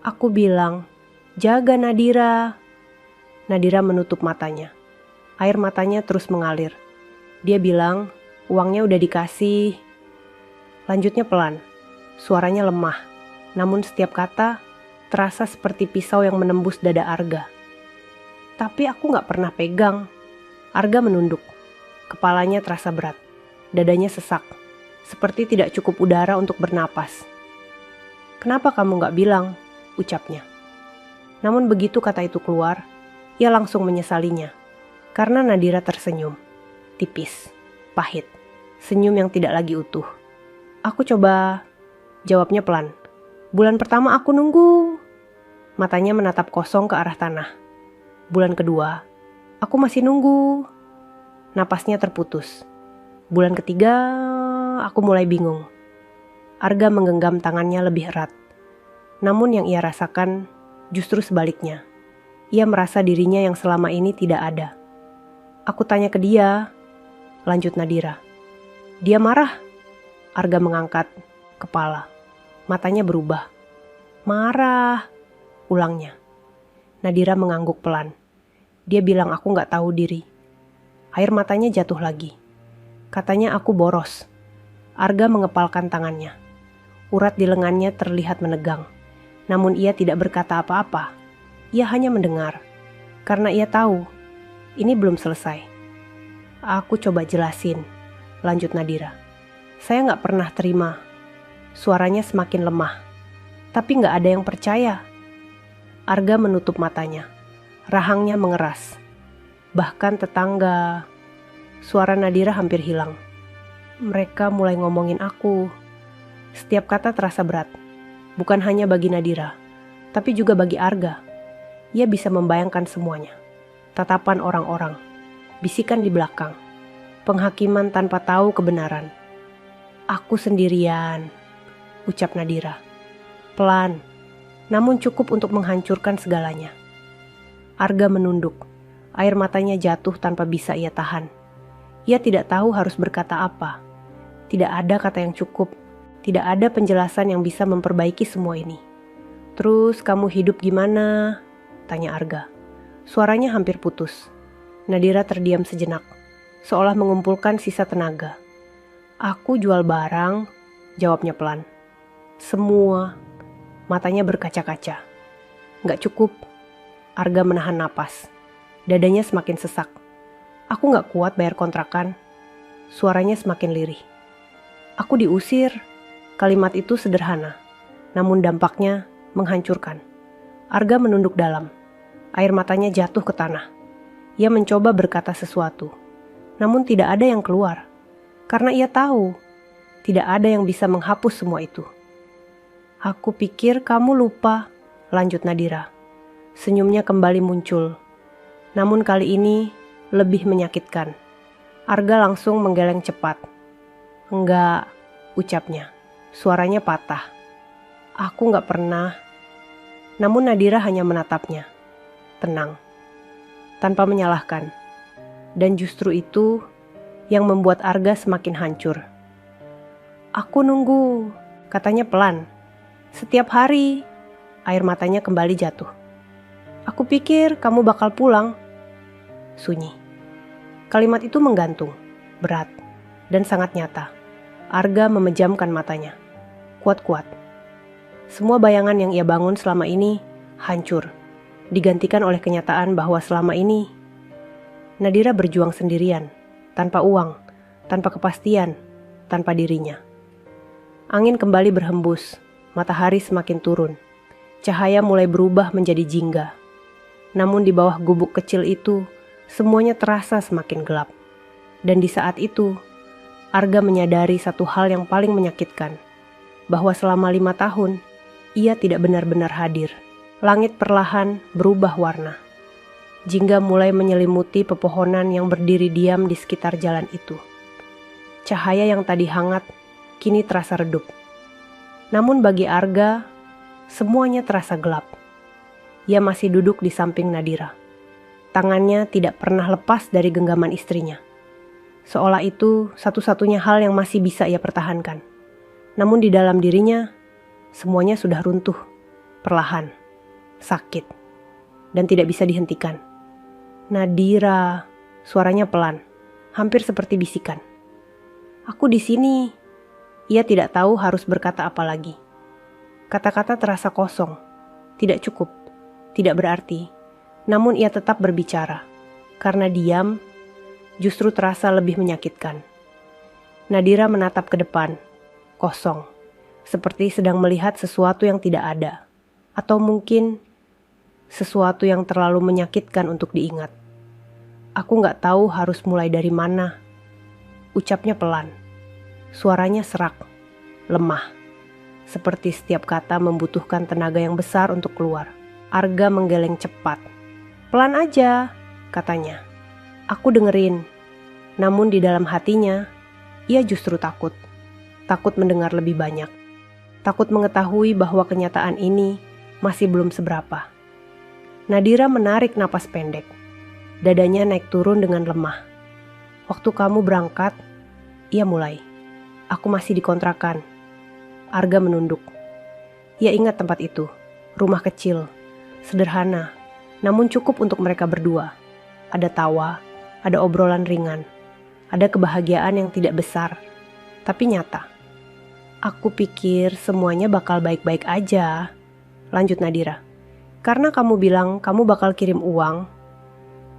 Aku bilang, jaga Nadira. Nadira menutup matanya. Air matanya terus mengalir. Dia bilang, uangnya udah dikasih. Lanjutnya pelan. Suaranya lemah. Namun setiap kata terasa seperti pisau yang menembus dada Arga. Tapi aku gak pernah pegang. Arga menunduk. Kepalanya terasa berat. Dadanya sesak. Seperti tidak cukup udara untuk bernapas. Kenapa kamu gak bilang? Ucapnya. Namun begitu kata itu keluar, ia langsung menyesalinya. Karena Nadira tersenyum. Tipis. Pahit. Senyum yang tidak lagi utuh. Aku coba. Jawabnya pelan. Bulan pertama aku nunggu. Matanya menatap kosong ke arah tanah. Bulan kedua. Aku masih nunggu. Napasnya terputus. Bulan ketiga. Aku mulai bingung. Arga menggenggam tangannya lebih erat. Namun yang ia rasakan justru sebaliknya. Ia merasa dirinya yang selama ini tidak ada. Aku tanya ke dia, lanjut Nadira. Dia marah. Arga mengangkat kepala. Matanya berubah. Marah. Ulangnya. Nadira mengangguk pelan. Dia bilang aku gak tahu diri. Air matanya jatuh lagi. Katanya aku boros. Arga mengepalkan tangannya. Urat di lengannya terlihat menegang. Namun ia tidak berkata apa-apa. Ia hanya mendengar. Karena ia tahu, ini belum selesai. Aku coba jelasin, lanjut Nadira. Saya gak pernah terima. Suaranya semakin lemah. Tapi gak ada yang percaya. Arga menutup matanya. Rahangnya mengeras. Bahkan tetangga. Suara Nadira hampir hilang. Mereka mulai ngomongin aku. Setiap kata terasa berat. Bukan hanya bagi Nadira, tapi juga bagi Arga. Ia bisa membayangkan semuanya. Tatapan orang-orang. Bisikan di belakang. Penghakiman tanpa tahu kebenaran. Aku sendirian, ucap Nadira. Pelan, namun cukup untuk menghancurkan segalanya. Arga menunduk. Air matanya jatuh tanpa bisa ia tahan. Ia tidak tahu harus berkata apa. Tidak ada kata yang cukup. Tidak ada penjelasan yang bisa memperbaiki semua ini. Terus kamu hidup gimana? Tanya Arga. Suaranya hampir putus. Nadira terdiam sejenak. Seolah mengumpulkan sisa tenaga. Aku jual barang, jawabnya pelan. Semua. Matanya berkaca-kaca. Gak cukup. Arga menahan napas. Dadanya semakin sesak. Aku gak kuat bayar kontrakan. Suaranya semakin lirih. Aku diusir. Kalimat itu sederhana, namun dampaknya menghancurkan. Arga menunduk dalam. Air matanya jatuh ke tanah. Ia mencoba berkata sesuatu, namun tidak ada yang keluar. Karena ia tahu, tidak ada yang bisa menghapus semua itu. Aku pikir kamu lupa, lanjut Nadira. Senyumnya kembali muncul. Namun kali ini lebih menyakitkan. Arga langsung menggeleng cepat. Enggak, ucapnya. Suaranya patah. Aku gak pernah. Namun Nadira hanya menatapnya. Tenang. Tanpa menyalahkan. Dan justru itu yang membuat Arga semakin hancur. Aku nunggu, katanya pelan. Setiap hari. Air matanya kembali jatuh. Aku pikir kamu bakal pulang. Sunyi. Kalimat itu menggantung, berat, dan sangat nyata. Arga memejamkan matanya. Kuat-kuat. Semua bayangan yang ia bangun selama ini hancur. Digantikan oleh kenyataan bahwa selama ini Nadira berjuang sendirian, tanpa uang, tanpa kepastian, tanpa dirinya. Angin kembali berhembus, matahari semakin turun. Cahaya mulai berubah menjadi jingga. Namun di bawah gubuk kecil itu, semuanya terasa semakin gelap. Dan di saat itu, Arga menyadari satu hal yang paling menyakitkan, bahwa selama 5 tahun, ia tidak benar-benar hadir. Langit perlahan berubah warna. Jingga mulai menyelimuti pepohonan yang berdiri diam di sekitar jalan itu. Cahaya yang tadi hangat, kini terasa redup. Namun bagi Arga, semuanya terasa gelap. Ia masih duduk di samping Nadira. Tangannya tidak pernah lepas dari genggaman istrinya. Seolah itu satu-satunya hal yang masih bisa ia pertahankan. Namun di dalam dirinya, semuanya sudah runtuh, perlahan, sakit, dan tidak bisa dihentikan. Nadira, suaranya pelan, hampir seperti bisikan. Aku di sini. Ia tidak tahu harus berkata apa lagi. Kata-kata terasa kosong, tidak cukup. Tidak berarti, namun ia tetap berbicara. Karena diam, justru terasa lebih menyakitkan. Nadira menatap ke depan, kosong. Seperti sedang melihat sesuatu yang tidak ada. Atau mungkin sesuatu yang terlalu menyakitkan untuk diingat. Aku gak tahu harus mulai dari mana. Ucapnya pelan. Suaranya serak, lemah. Seperti setiap kata membutuhkan tenaga yang besar untuk keluar. Arga menggeleng cepat. Pelan aja, katanya. Aku dengerin. Namun di dalam hatinya, ia justru takut. Takut mendengar lebih banyak. Takut mengetahui bahwa kenyataan ini masih belum seberapa. Nadira menarik napas pendek. Dadanya naik turun dengan lemah. Waktu kamu berangkat, ia mulai. Aku masih di kontrakan. Arga menunduk. Ia ingat tempat itu. Rumah kecil. Sederhana, namun cukup untuk mereka berdua. Ada tawa, ada obrolan ringan, ada kebahagiaan yang tidak besar, tapi nyata. Aku pikir semuanya bakal baik-baik aja, lanjut Nadira. Karena kamu bilang kamu bakal kirim uang.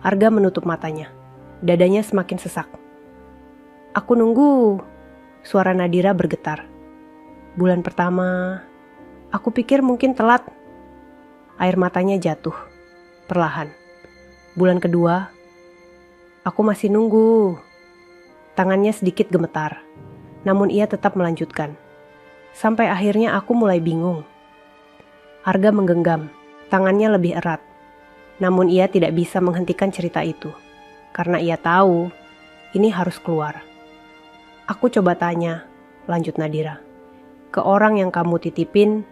Arga menutup matanya, dadanya semakin sesak. Aku nunggu, suara Nadira bergetar. Bulan pertama, aku pikir mungkin telat. Air matanya jatuh, perlahan. Bulan kedua, aku masih nunggu. Tangannya sedikit gemetar, namun ia tetap melanjutkan. Sampai akhirnya aku mulai bingung. Arga menggenggam, tangannya lebih erat. Namun ia tidak bisa menghentikan cerita itu, karena ia tahu ini harus keluar. Aku coba tanya, lanjut Nadira. Ke orang yang kamu titipin.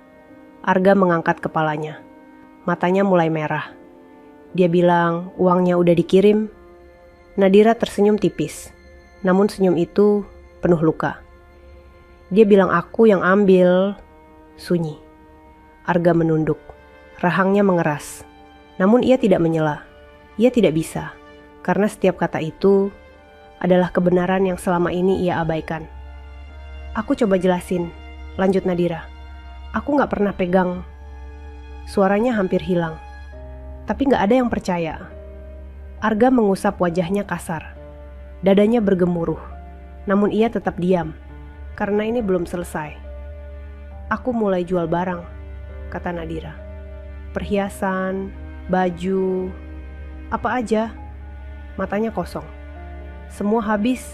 Arga mengangkat kepalanya. Matanya mulai merah. Dia bilang uangnya udah dikirim. Nadira tersenyum tipis. Namun senyum itu penuh luka. Dia bilang aku yang ambil. Sunyi. Arga menunduk. Rahangnya mengeras. Namun ia tidak menyela. Ia tidak bisa. Karena setiap kata itu adalah kebenaran yang selama ini ia abaikan. Aku coba jelasin. Lanjut Nadira. Aku gak pernah pegang. Suaranya hampir hilang. Tapi gak ada yang percaya. Arga mengusap wajahnya kasar. Dadanya bergemuruh. Namun ia tetap diam, karena ini belum selesai. Aku mulai jual barang, kata Nadira. Perhiasan, baju, apa aja. Matanya kosong. Semua habis.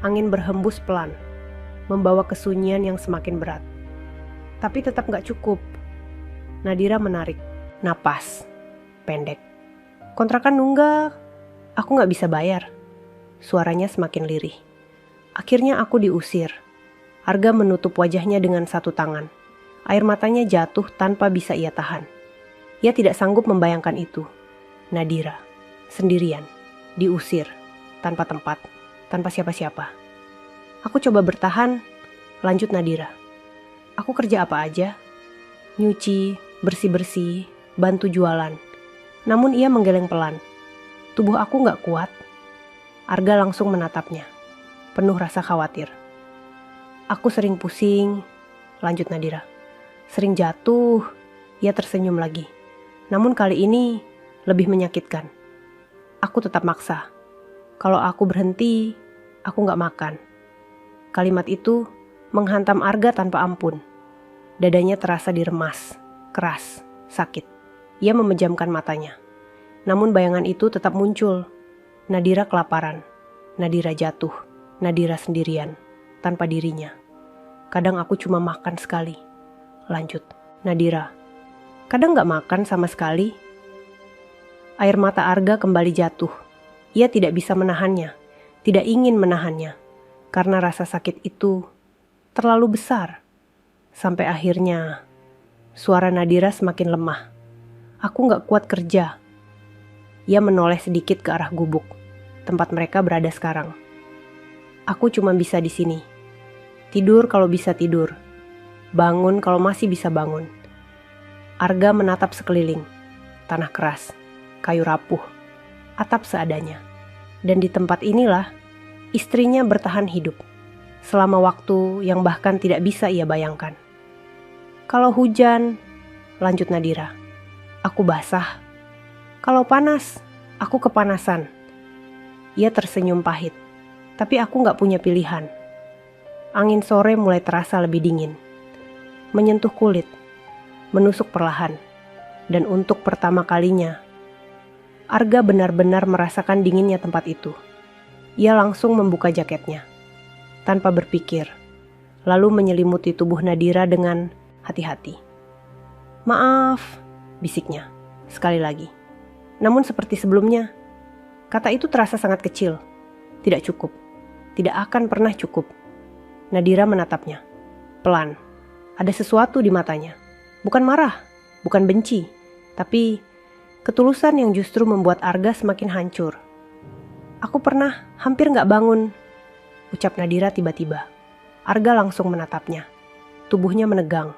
Angin berhembus pelan, membawa kesunyian yang semakin berat. Tapi tetap gak cukup. Nadira menarik napas pendek. Kontrakan nunggak, aku gak bisa bayar. Suaranya semakin lirih. Akhirnya aku diusir. Arga menutup wajahnya dengan satu tangan. Air matanya jatuh tanpa bisa ia tahan. Ia tidak sanggup membayangkan itu. Nadira, sendirian, diusir, tanpa tempat, tanpa siapa-siapa. Aku coba bertahan, lanjut Nadira. Aku kerja apa aja? Nyuci, bersih-bersih, bantu jualan. Namun ia menggeleng pelan. Tubuh aku gak kuat. Arga langsung menatapnya, penuh rasa khawatir. Aku sering pusing, lanjut Nadira. Sering jatuh, ia tersenyum lagi. Namun kali ini lebih menyakitkan. Aku tetap maksa. Kalau aku berhenti, aku gak makan. Kalimat itu menghantam Arga tanpa ampun. Dadanya terasa diremas, keras, sakit. Ia memejamkan matanya. Namun bayangan itu tetap muncul. Nadira kelaparan, Nadira jatuh, Nadira sendirian, tanpa dirinya. Kadang aku cuma makan sekali. Lanjut, Nadira. Kadang gak makan sama sekali. Air mata Arga kembali jatuh. Ia tidak bisa menahannya, tidak ingin menahannya. Karena rasa sakit itu terlalu besar. Sampai akhirnya, suara Nadira semakin lemah. Aku gak kuat kerja. Ia menoleh sedikit ke arah gubuk, tempat mereka berada sekarang. Aku cuma bisa di sini. Tidur kalau bisa tidur. Bangun kalau masih bisa bangun. Arga menatap sekeliling. Tanah keras, kayu rapuh, atap seadanya. Dan di tempat inilah, istrinya bertahan hidup. Selama waktu yang bahkan tidak bisa ia bayangkan. Kalau hujan, lanjut Nadira, aku basah. Kalau panas, aku kepanasan. Ia tersenyum pahit, tapi aku gak punya pilihan. Angin sore mulai terasa lebih dingin. Menyentuh kulit, menusuk perlahan. Dan untuk pertama kalinya, Arga benar-benar merasakan dinginnya tempat itu. Ia langsung membuka jaketnya, tanpa berpikir, lalu menyelimuti tubuh Nadira dengan hati-hati. Maaf, bisiknya, sekali lagi. Namun seperti sebelumnya, kata itu terasa sangat kecil. Tidak cukup. Tidak akan pernah cukup. Nadira menatapnya. Pelan. Ada sesuatu di matanya. Bukan marah, bukan benci. Tapi ketulusan yang justru membuat Arga semakin hancur. Aku pernah hampir gak bangun, ucap Nadira tiba-tiba. Arga langsung menatapnya. Tubuhnya menegang.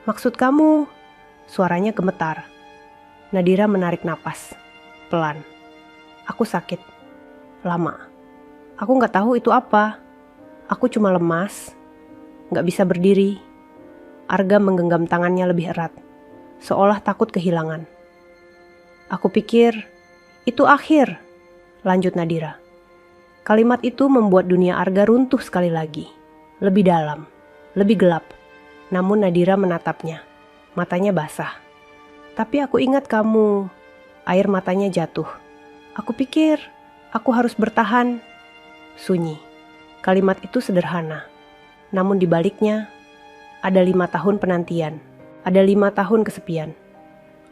Maksud kamu? Suaranya gemetar. Nadira menarik napas, pelan. Aku sakit, lama. Aku gak tahu itu apa. Aku cuma lemas, gak bisa berdiri. Arga menggenggam tangannya lebih erat, seolah takut kehilangan. Aku pikir, itu akhir, lanjut Nadira. Kalimat itu membuat dunia Arga runtuh sekali lagi. Lebih dalam, lebih gelap. Namun Nadira menatapnya, matanya basah. Tapi aku ingat kamu. Air matanya jatuh. Aku pikir aku harus bertahan. Sunyi. Kalimat itu sederhana. Namun di baliknya ada 5 tahun penantian. Ada 5 tahun kesepian.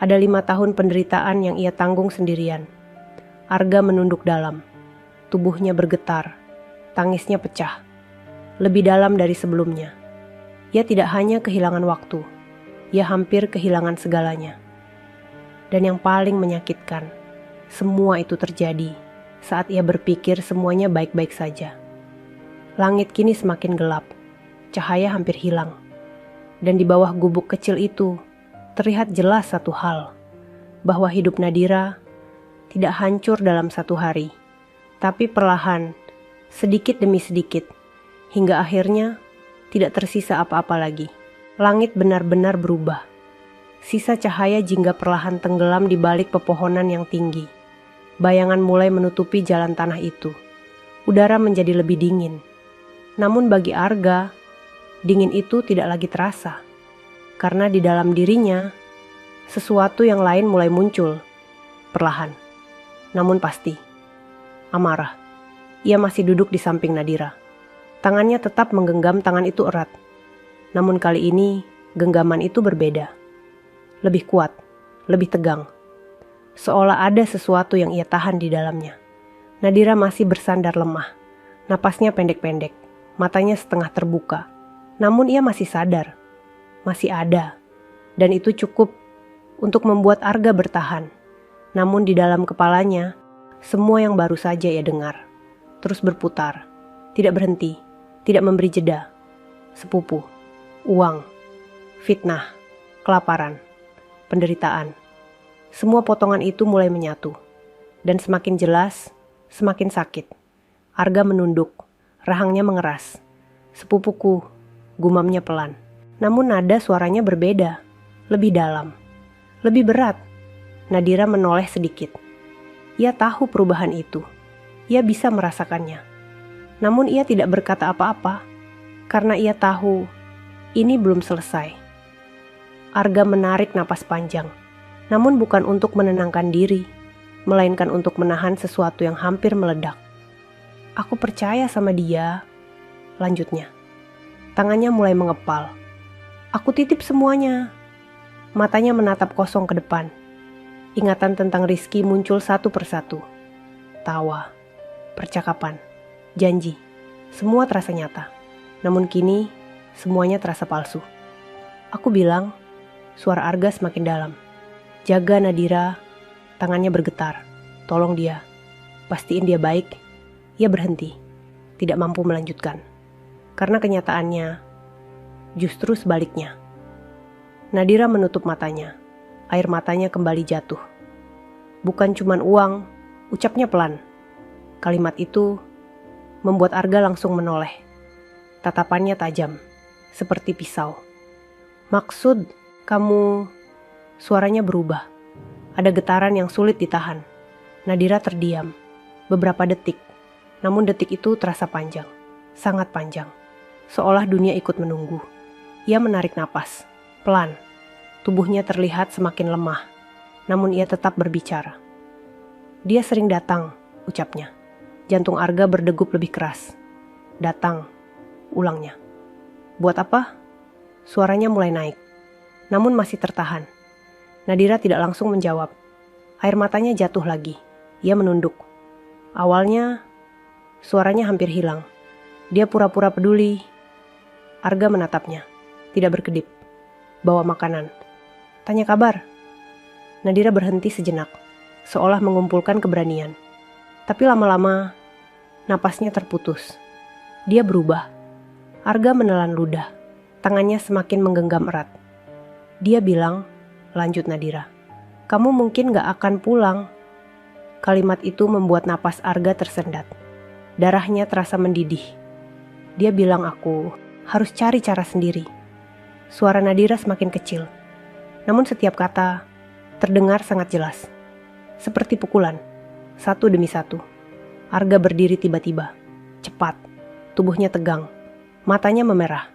Ada 5 tahun penderitaan yang ia tanggung sendirian. Arga menunduk dalam. Tubuhnya bergetar. Tangisnya pecah. Lebih dalam dari sebelumnya. Ia tidak hanya kehilangan waktu. Ia hampir kehilangan segalanya. Dan yang paling menyakitkan, semua itu terjadi saat ia berpikir semuanya baik-baik saja. Langit kini semakin gelap, cahaya hampir hilang. Dan di bawah gubuk kecil itu, terlihat jelas satu hal, bahwa hidup Nadira tidak hancur dalam satu hari, tapi perlahan, sedikit demi sedikit, hingga akhirnya tidak tersisa apa-apa lagi. Langit benar-benar berubah. Sisa cahaya jingga perlahan tenggelam di balik pepohonan yang tinggi. Bayangan mulai menutupi jalan tanah itu. Udara menjadi lebih dingin. Namun bagi Arga, dingin itu tidak lagi terasa. Karena di dalam dirinya, sesuatu yang lain mulai muncul. Perlahan. Namun pasti. Amarah. Ia masih duduk di samping Nadira. Tangannya tetap menggenggam tangan itu erat. Namun kali ini, genggaman itu berbeda. Lebih kuat, lebih tegang. Seolah ada sesuatu yang ia tahan di dalamnya. Nadira masih bersandar lemah. Napasnya pendek-pendek, matanya setengah terbuka. Namun ia masih sadar, masih ada. Dan itu cukup untuk membuat Arga bertahan. Namun di dalam kepalanya, semua yang baru saja ia dengar. Terus berputar, tidak berhenti, tidak memberi jeda. Sepupu, uang, fitnah, kelaparan, penderitaan. Semua potongan itu mulai menyatu. Dan semakin jelas, semakin sakit. Arga menunduk, rahangnya mengeras. Sepupuku, gumamnya pelan. Namun nada suaranya berbeda, lebih dalam, lebih berat. Nadira menoleh sedikit. Ia tahu perubahan itu. Ia bisa merasakannya. Namun ia tidak berkata apa-apa, karena ia tahu ini belum selesai. Arga menarik napas panjang. Namun bukan untuk menenangkan diri, melainkan untuk menahan sesuatu yang hampir meledak. Aku percaya sama dia, lanjutnya. Tangannya mulai mengepal. Aku titip semuanya. Matanya menatap kosong ke depan. Ingatan tentang Rizky muncul satu persatu. Tawa, percakapan, janji, semua terasa nyata. Namun kini, semuanya terasa palsu. Aku bilang, suara Arga semakin dalam. Jaga Nadira, tangannya bergetar. Tolong dia, pastiin dia baik. Ia berhenti, tidak mampu melanjutkan. Karena kenyataannya, justru sebaliknya. Nadira menutup matanya, air matanya kembali jatuh. Bukan cuman uang, ucapnya pelan. Kalimat itu membuat Arga langsung menoleh. Tatapannya tajam, seperti pisau. Maksud kamu... Suaranya berubah. Ada getaran yang sulit ditahan. Nadira terdiam. Beberapa detik. Namun detik itu terasa panjang. Sangat panjang. Seolah dunia ikut menunggu. Ia menarik napas. Pelan. Tubuhnya terlihat semakin lemah. Namun ia tetap berbicara. Dia sering datang, ucapnya. Jantung Arga berdegup lebih keras. Datang. Ulangnya. Buat apa? Suaranya mulai naik. Namun masih tertahan. Nadira tidak langsung menjawab. Air matanya jatuh lagi. Ia menunduk. Awalnya, suaranya hampir hilang. Dia pura-pura peduli. Arga menatapnya. Tidak berkedip. Bawa makanan. Tanya kabar. Nadira berhenti sejenak. Seolah mengumpulkan keberanian. Tapi lama-lama, napasnya terputus. Dia berubah. Arga menelan ludah. Tangannya semakin menggenggam erat. Dia bilang, lanjut Nadira, kamu mungkin gak akan pulang. Kalimat itu membuat napas Arga tersendat. Darahnya terasa mendidih. Dia bilang aku harus cari cara sendiri. Suara Nadira semakin kecil. Namun setiap kata terdengar sangat jelas. Seperti pukulan, satu demi satu. Arga berdiri tiba-tiba. Cepat, tubuhnya tegang. Matanya memerah.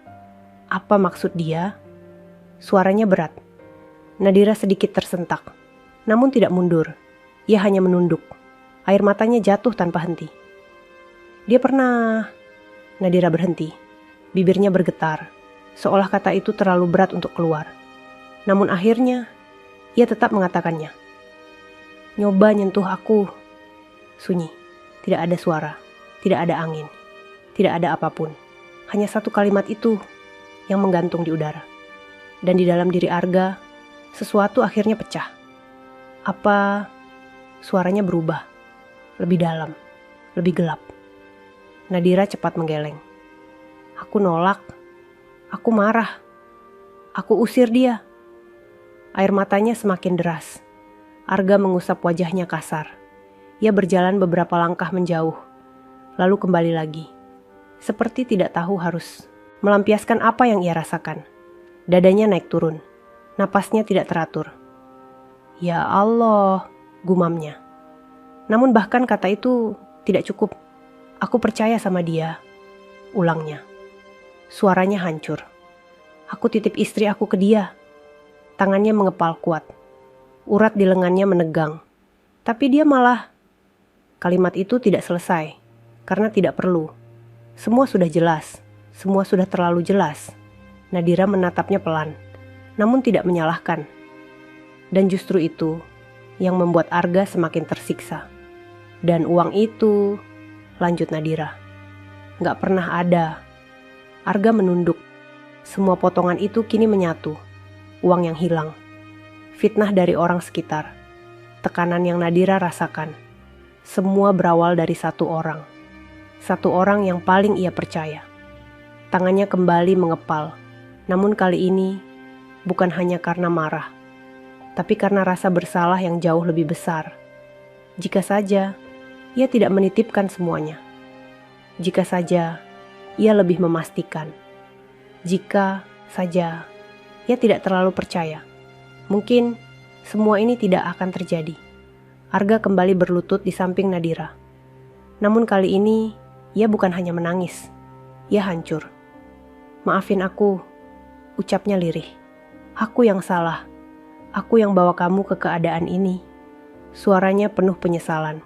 Apa maksud dia? Suaranya berat. Nadira sedikit tersentak, namun tidak mundur. Ia hanya menunduk. Air matanya jatuh tanpa henti. Dia pernah... Nadira berhenti. Bibirnya bergetar, seolah kata itu terlalu berat untuk keluar. Namun akhirnya, ia tetap mengatakannya. Nyoba nyentuh aku. Sunyi. Tidak ada suara. Tidak ada angin. Tidak ada apapun. Hanya satu kalimat itu yang menggantung di udara. Dan di dalam diri Arga, sesuatu akhirnya pecah. Apa suaranya berubah? Lebih dalam, lebih gelap. Nadira cepat menggeleng. Aku nolak. Aku marah. Aku usir dia. Air matanya semakin deras. Arga mengusap wajahnya kasar. Ia berjalan beberapa langkah menjauh. Lalu kembali lagi. Seperti tidak tahu harus melampiaskan apa yang ia rasakan. Dadanya naik turun. Napasnya tidak teratur. Ya Allah, gumamnya. Namun bahkan kata itu tidak cukup. Aku percaya sama dia, ulangnya. Suaranya hancur. Aku titip istri aku ke dia. Tangannya mengepal kuat. Urat di lengannya menegang. Tapi dia malah... Kalimat itu tidak selesai, karena tidak perlu. Semua sudah jelas, semua sudah terlalu jelas. Nadira menatapnya pelan, namun tidak menyalahkan. Dan justru itu yang membuat Arga semakin tersiksa. Dan uang itu, lanjut Nadira, gak pernah ada. Arga menunduk. Semua potongan itu kini menyatu. Uang yang hilang. Fitnah dari orang sekitar. Tekanan yang Nadira rasakan. Semua berawal dari satu orang. Satu orang yang paling ia percaya. Tangannya kembali mengepal. Namun kali ini bukan hanya karena marah, tapi karena rasa bersalah yang jauh lebih besar. Jika saja ia tidak menitipkan semuanya. Jika saja ia lebih memastikan. Jika saja ia tidak terlalu percaya. Mungkin semua ini tidak akan terjadi. Arga kembali berlutut di samping Nadira. Namun kali ini ia bukan hanya menangis. Ia hancur. Maafin aku, ucapnya lirih. Aku yang salah. Aku yang bawa kamu ke keadaan ini. Suaranya penuh penyesalan.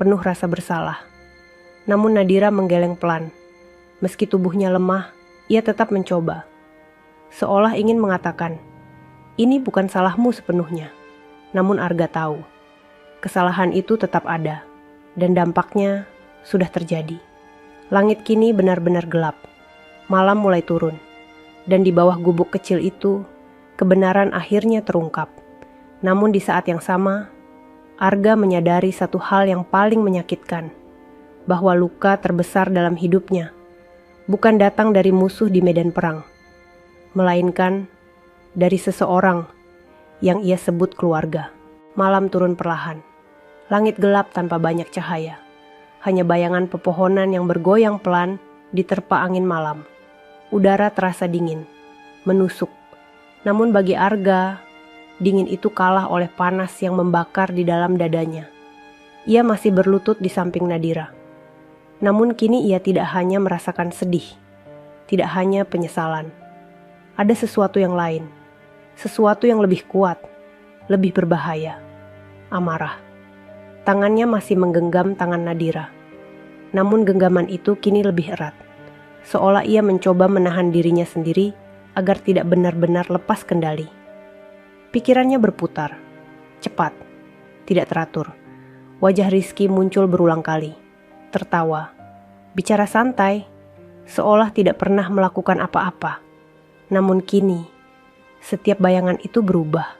Penuh rasa bersalah. Namun Nadira menggeleng pelan. Meski tubuhnya lemah, ia tetap mencoba. Seolah ingin mengatakan, ini bukan salahmu sepenuhnya. Namun Arga tahu, kesalahan itu tetap ada. Dan dampaknya sudah terjadi. Langit kini benar-benar gelap. Malam mulai turun. Dan di bawah gubuk kecil itu, kebenaran akhirnya terungkap. Namun di saat yang sama, Arga menyadari satu hal yang paling menyakitkan. Bahwa luka terbesar dalam hidupnya bukan datang dari musuh di medan perang, melainkan dari seseorang yang ia sebut keluarga. Malam turun perlahan. Langit gelap tanpa banyak cahaya. Hanya bayangan pepohonan yang bergoyang pelan diterpa angin malam. Udara terasa dingin, menusuk. Namun bagi Arga, dingin itu kalah oleh panas yang membakar di dalam dadanya. Ia masih berlutut di samping Nadira. Namun kini ia tidak hanya merasakan sedih, tidak hanya penyesalan. Ada sesuatu yang lain, sesuatu yang lebih kuat, lebih berbahaya. Amarah. Tangannya masih menggenggam tangan Nadira. Namun genggaman itu kini lebih erat. Seolah ia mencoba menahan dirinya sendiri agar tidak benar-benar lepas kendali. Pikirannya berputar. Cepat. Tidak teratur. Wajah Rizky muncul berulang kali. Tertawa. Bicara santai. Seolah tidak pernah melakukan apa-apa. Namun kini, setiap bayangan itu berubah.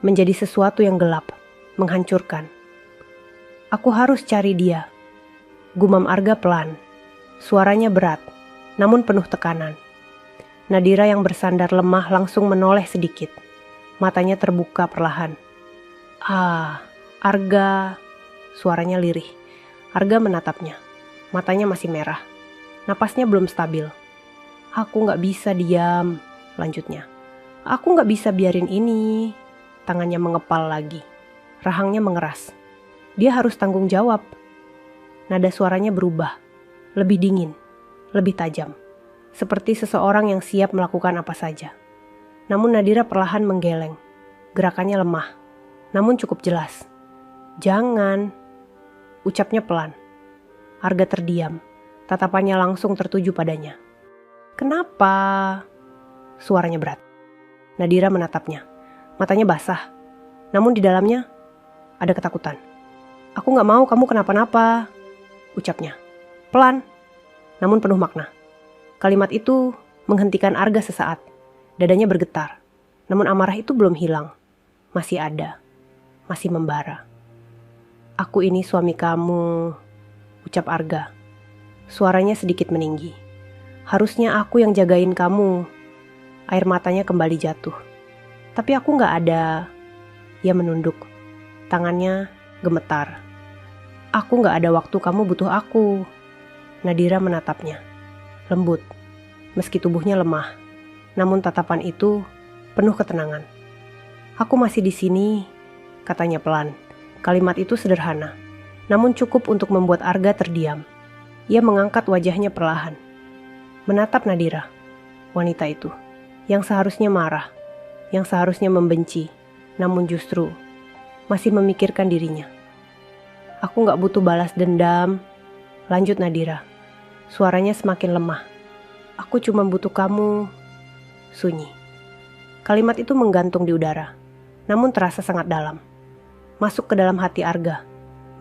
Menjadi sesuatu yang gelap. Menghancurkan. Aku harus cari dia. Gumam Arga pelan. Suaranya berat, namun penuh tekanan. Nadira yang bersandar lemah langsung menoleh sedikit. Matanya terbuka perlahan. Arga. Suaranya lirih. Arga menatapnya. Matanya masih merah. Napasnya belum stabil. Aku gak bisa diam, lanjutnya. Aku gak bisa biarin ini. Tangannya mengepal lagi. Rahangnya mengeras. Dia harus tanggung jawab. Nada suaranya berubah. Lebih dingin. Lebih tajam. Seperti seseorang yang siap melakukan apa saja. Namun Nadira perlahan menggeleng. Gerakannya lemah. Namun cukup jelas. Jangan. Ucapnya pelan. Arga terdiam. Tatapannya langsung tertuju padanya. Kenapa? Suaranya berat. Nadira menatapnya. Matanya basah. Namun di dalamnya ada ketakutan. Aku gak mau kamu kenapa-napa, ucapnya. Pelan, namun penuh makna. Kalimat itu menghentikan Arga sesaat. Dadanya bergetar. Namun amarah itu belum hilang. Masih ada. Masih membara. Aku ini suami kamu, ucap Arga. Suaranya sedikit meninggi. Harusnya aku yang jagain kamu. Air matanya kembali jatuh. Tapi aku gak ada. Ia menunduk. Tangannya gemetar. Aku gak ada waktu, kamu butuh aku. Nadira menatapnya. Lembut. Meski tubuhnya lemah. Namun tatapan itu penuh ketenangan. "Aku masih di sini," katanya pelan. Kalimat itu sederhana, namun cukup untuk membuat Arga terdiam. Ia mengangkat wajahnya perlahan, menatap Nadira, wanita itu, yang seharusnya marah, yang seharusnya membenci, namun justru masih memikirkan dirinya. "Aku gak butuh balas dendam," lanjut Nadira. Suaranya semakin lemah. "Aku cuma butuh kamu." Sunyi. Kalimat itu menggantung di udara, namun terasa sangat dalam. Masuk ke dalam hati Arga,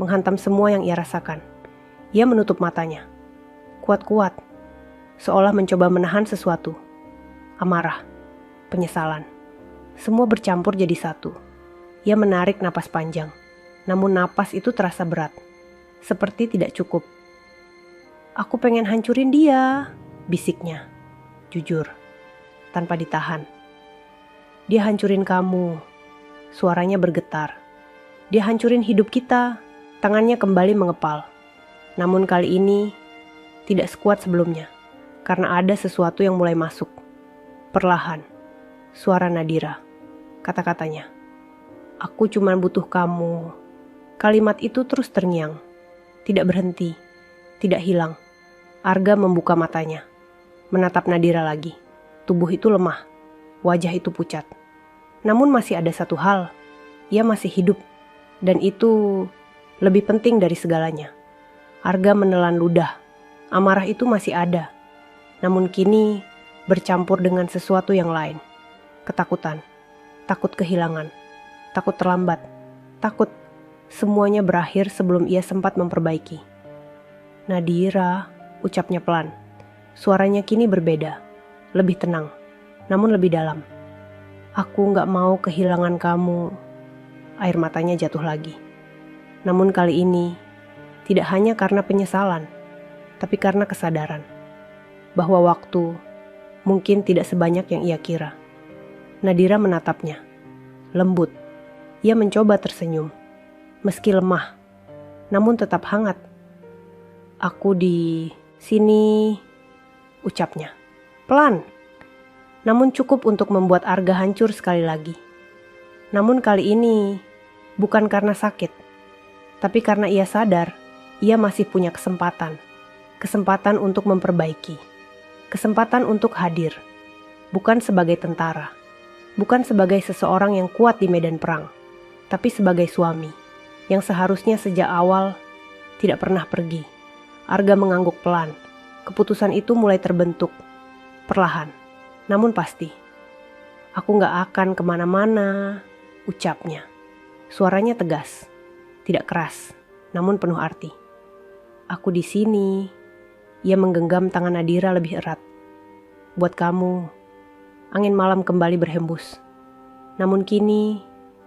menghantam semua yang ia rasakan. Ia menutup matanya, kuat-kuat, seolah mencoba menahan sesuatu. Amarah, penyesalan, semua bercampur jadi satu. Ia menarik napas panjang, namun napas itu terasa berat, seperti tidak cukup. "Aku pengen hancurin dia," bisiknya, jujur, tanpa ditahan. "Dia hancurin kamu," suaranya bergetar. "Dia hancurin hidup kita." Tangannya kembali mengepal. Namun kali ini tidak sekuat sebelumnya, karena ada sesuatu yang mulai masuk. Perlahan, suara Nadira, kata-katanya, "Aku cuma butuh kamu." Kalimat itu terus terngiang, tidak berhenti, tidak hilang. Arga membuka matanya, menatap Nadira lagi. Tubuh itu lemah, wajah itu pucat. Namun masih ada satu hal, ia masih hidup, dan itu lebih penting dari segalanya. Arga menelan ludah, amarah itu masih ada, namun kini bercampur dengan sesuatu yang lain. Ketakutan, takut kehilangan, takut terlambat, takut semuanya berakhir sebelum ia sempat memperbaiki. "Nadira," ucapnya pelan. Suaranya kini berbeda, lebih tenang, namun lebih dalam. "Aku gak mau kehilangan kamu." Air matanya jatuh lagi. Namun kali ini, tidak hanya karena penyesalan, tapi karena kesadaran bahwa waktu mungkin tidak sebanyak yang ia kira. Nadira menatapnya, lembut. Ia mencoba tersenyum, meski lemah, namun tetap hangat. "Aku di sini," ucapnya, pelan, namun cukup untuk membuat Arga hancur sekali lagi. Namun kali ini, bukan karena sakit, tapi karena ia sadar, ia masih punya kesempatan. Kesempatan untuk memperbaiki. Kesempatan untuk hadir. Bukan sebagai tentara. Bukan sebagai seseorang yang kuat di medan perang. Tapi sebagai suami. Yang seharusnya sejak awal tidak pernah pergi. Arga mengangguk pelan. Keputusan itu mulai terbentuk. Perlahan. Namun pasti. "Aku gak akan kemana-mana," ucapnya. Suaranya tegas. Tidak keras, namun penuh arti. "Aku di sini." Ia menggenggam tangan Nadira lebih erat. "Buat kamu." Angin malam kembali berhembus. Namun kini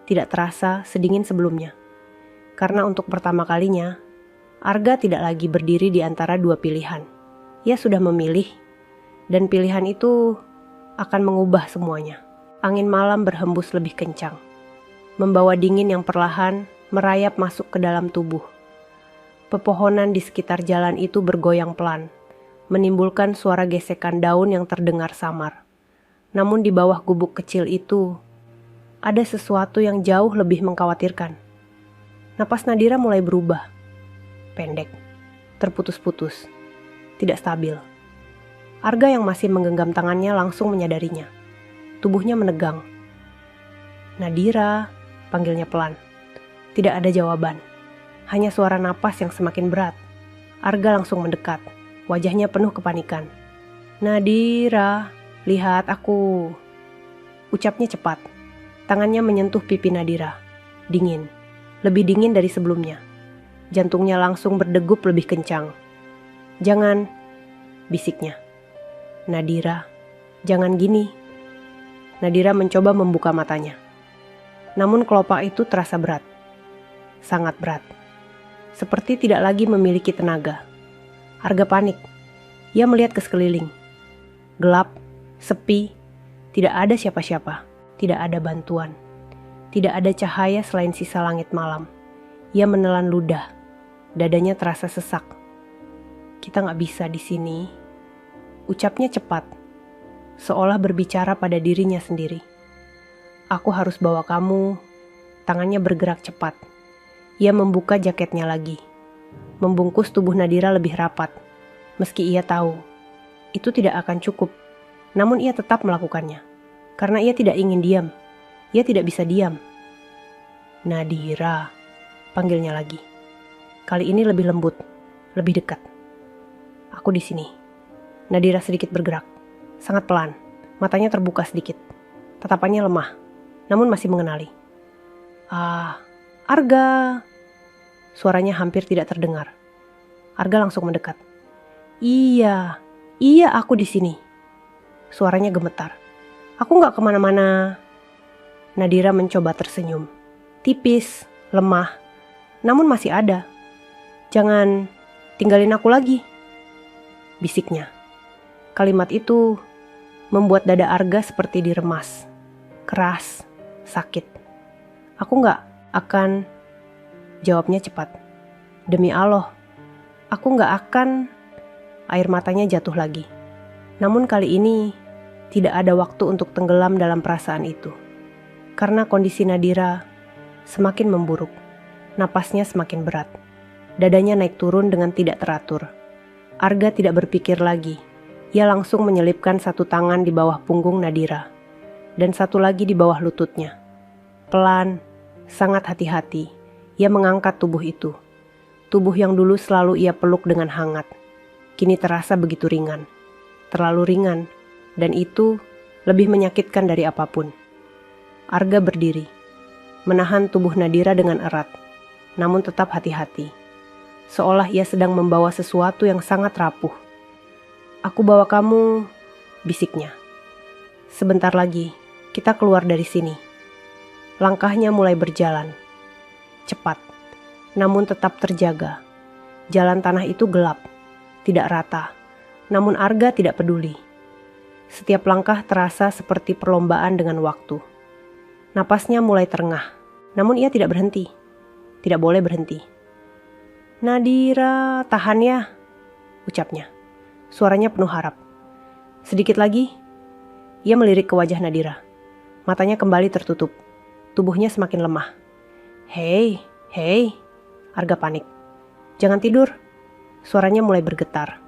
tidak terasa sedingin sebelumnya. Karena untuk pertama kalinya, Arga tidak lagi berdiri di antara dua pilihan. Ia sudah memilih, dan pilihan itu akan mengubah semuanya. Angin malam berhembus lebih kencang, membawa dingin yang perlahan merayap masuk ke dalam tubuh. Pepohonan di sekitar jalan itu bergoyang pelan, menimbulkan suara gesekan daun yang terdengar samar. Namun di bawah gubuk kecil itu, ada sesuatu yang jauh lebih mengkhawatirkan. Napas Nadira mulai berubah. Pendek, terputus-putus, tidak stabil. Arga yang masih menggenggam tangannya langsung menyadarinya. Tubuhnya menegang. "Nadira," panggilnya pelan. Tidak ada jawaban, hanya suara napas yang semakin berat. Arga langsung mendekat, wajahnya penuh kepanikan. "Nadira, lihat aku." Ucapnya cepat, tangannya menyentuh pipi Nadira. Dingin, lebih dingin dari sebelumnya. Jantungnya langsung berdegup lebih kencang. "Jangan," bisiknya. "Nadira, jangan gini." Nadira mencoba membuka matanya. Namun kelopak itu terasa berat. Sangat berat. Seperti tidak lagi memiliki tenaga. Arga panik. Ia melihat ke sekeliling. Gelap, sepi, tidak ada siapa-siapa, tidak ada bantuan. Tidak ada cahaya selain sisa langit malam. Ia menelan ludah. Dadanya terasa sesak. "Kita gak bisa di sini." Ucapnya cepat, seolah berbicara pada dirinya sendiri. Aku harus bawa kamu. Tangannya bergerak cepat. Ia membuka jaketnya lagi. Membungkus tubuh Nadira lebih rapat. Meski ia tahu, itu tidak akan cukup. Namun ia tetap melakukannya. Karena ia tidak ingin diam. Ia tidak bisa diam. Nadira, panggilnya lagi. Kali ini lebih lembut, lebih dekat. Aku di sini. Nadira sedikit bergerak, sangat pelan. Matanya terbuka sedikit. Tatapannya lemah, namun masih mengenali. Arga. Suaranya hampir tidak terdengar. Arga langsung mendekat. Iya aku di sini. Suaranya gemetar. Aku gak kemana-mana. Nadira mencoba tersenyum. Tipis, lemah, namun masih ada. Jangan tinggalin aku lagi, bisiknya. Kalimat itu membuat dada Arga seperti diremas. Keras, sakit. Aku gak akan, jawabnya cepat. Demi Allah, aku gak akan. Air matanya jatuh lagi. Namun kali ini tidak ada waktu untuk tenggelam dalam perasaan itu. Karena kondisi Nadira semakin memburuk. Napasnya semakin berat. Dadanya naik turun dengan tidak teratur. Arga tidak berpikir lagi. Ia langsung menyelipkan satu tangan di bawah punggung Nadira. Dan satu lagi di bawah lututnya. Pelan, sangat hati-hati, ia mengangkat tubuh itu. Tubuh yang dulu selalu ia peluk dengan hangat. Kini terasa begitu ringan. Terlalu ringan. Dan itu lebih menyakitkan dari apapun. Arga berdiri, menahan tubuh Nadira dengan erat, namun tetap hati-hati. Seolah ia sedang membawa sesuatu yang sangat rapuh. Aku bawa kamu, bisiknya. Sebentar lagi, kita keluar dari sini. Langkahnya mulai berjalan. Cepat, namun tetap terjaga. Jalan tanah itu gelap, tidak rata, namun Arga tidak peduli. Setiap langkah terasa seperti perlombaan dengan waktu. Napasnya mulai terengah, namun ia tidak berhenti. Tidak boleh berhenti. Nadira, tahan ya, ucapnya. Suaranya penuh harap. Sedikit lagi, ia melirik ke wajah Nadira. Matanya kembali tertutup. Tubuhnya semakin lemah. Hei, Arga panik. Jangan tidur. Suaranya mulai bergetar.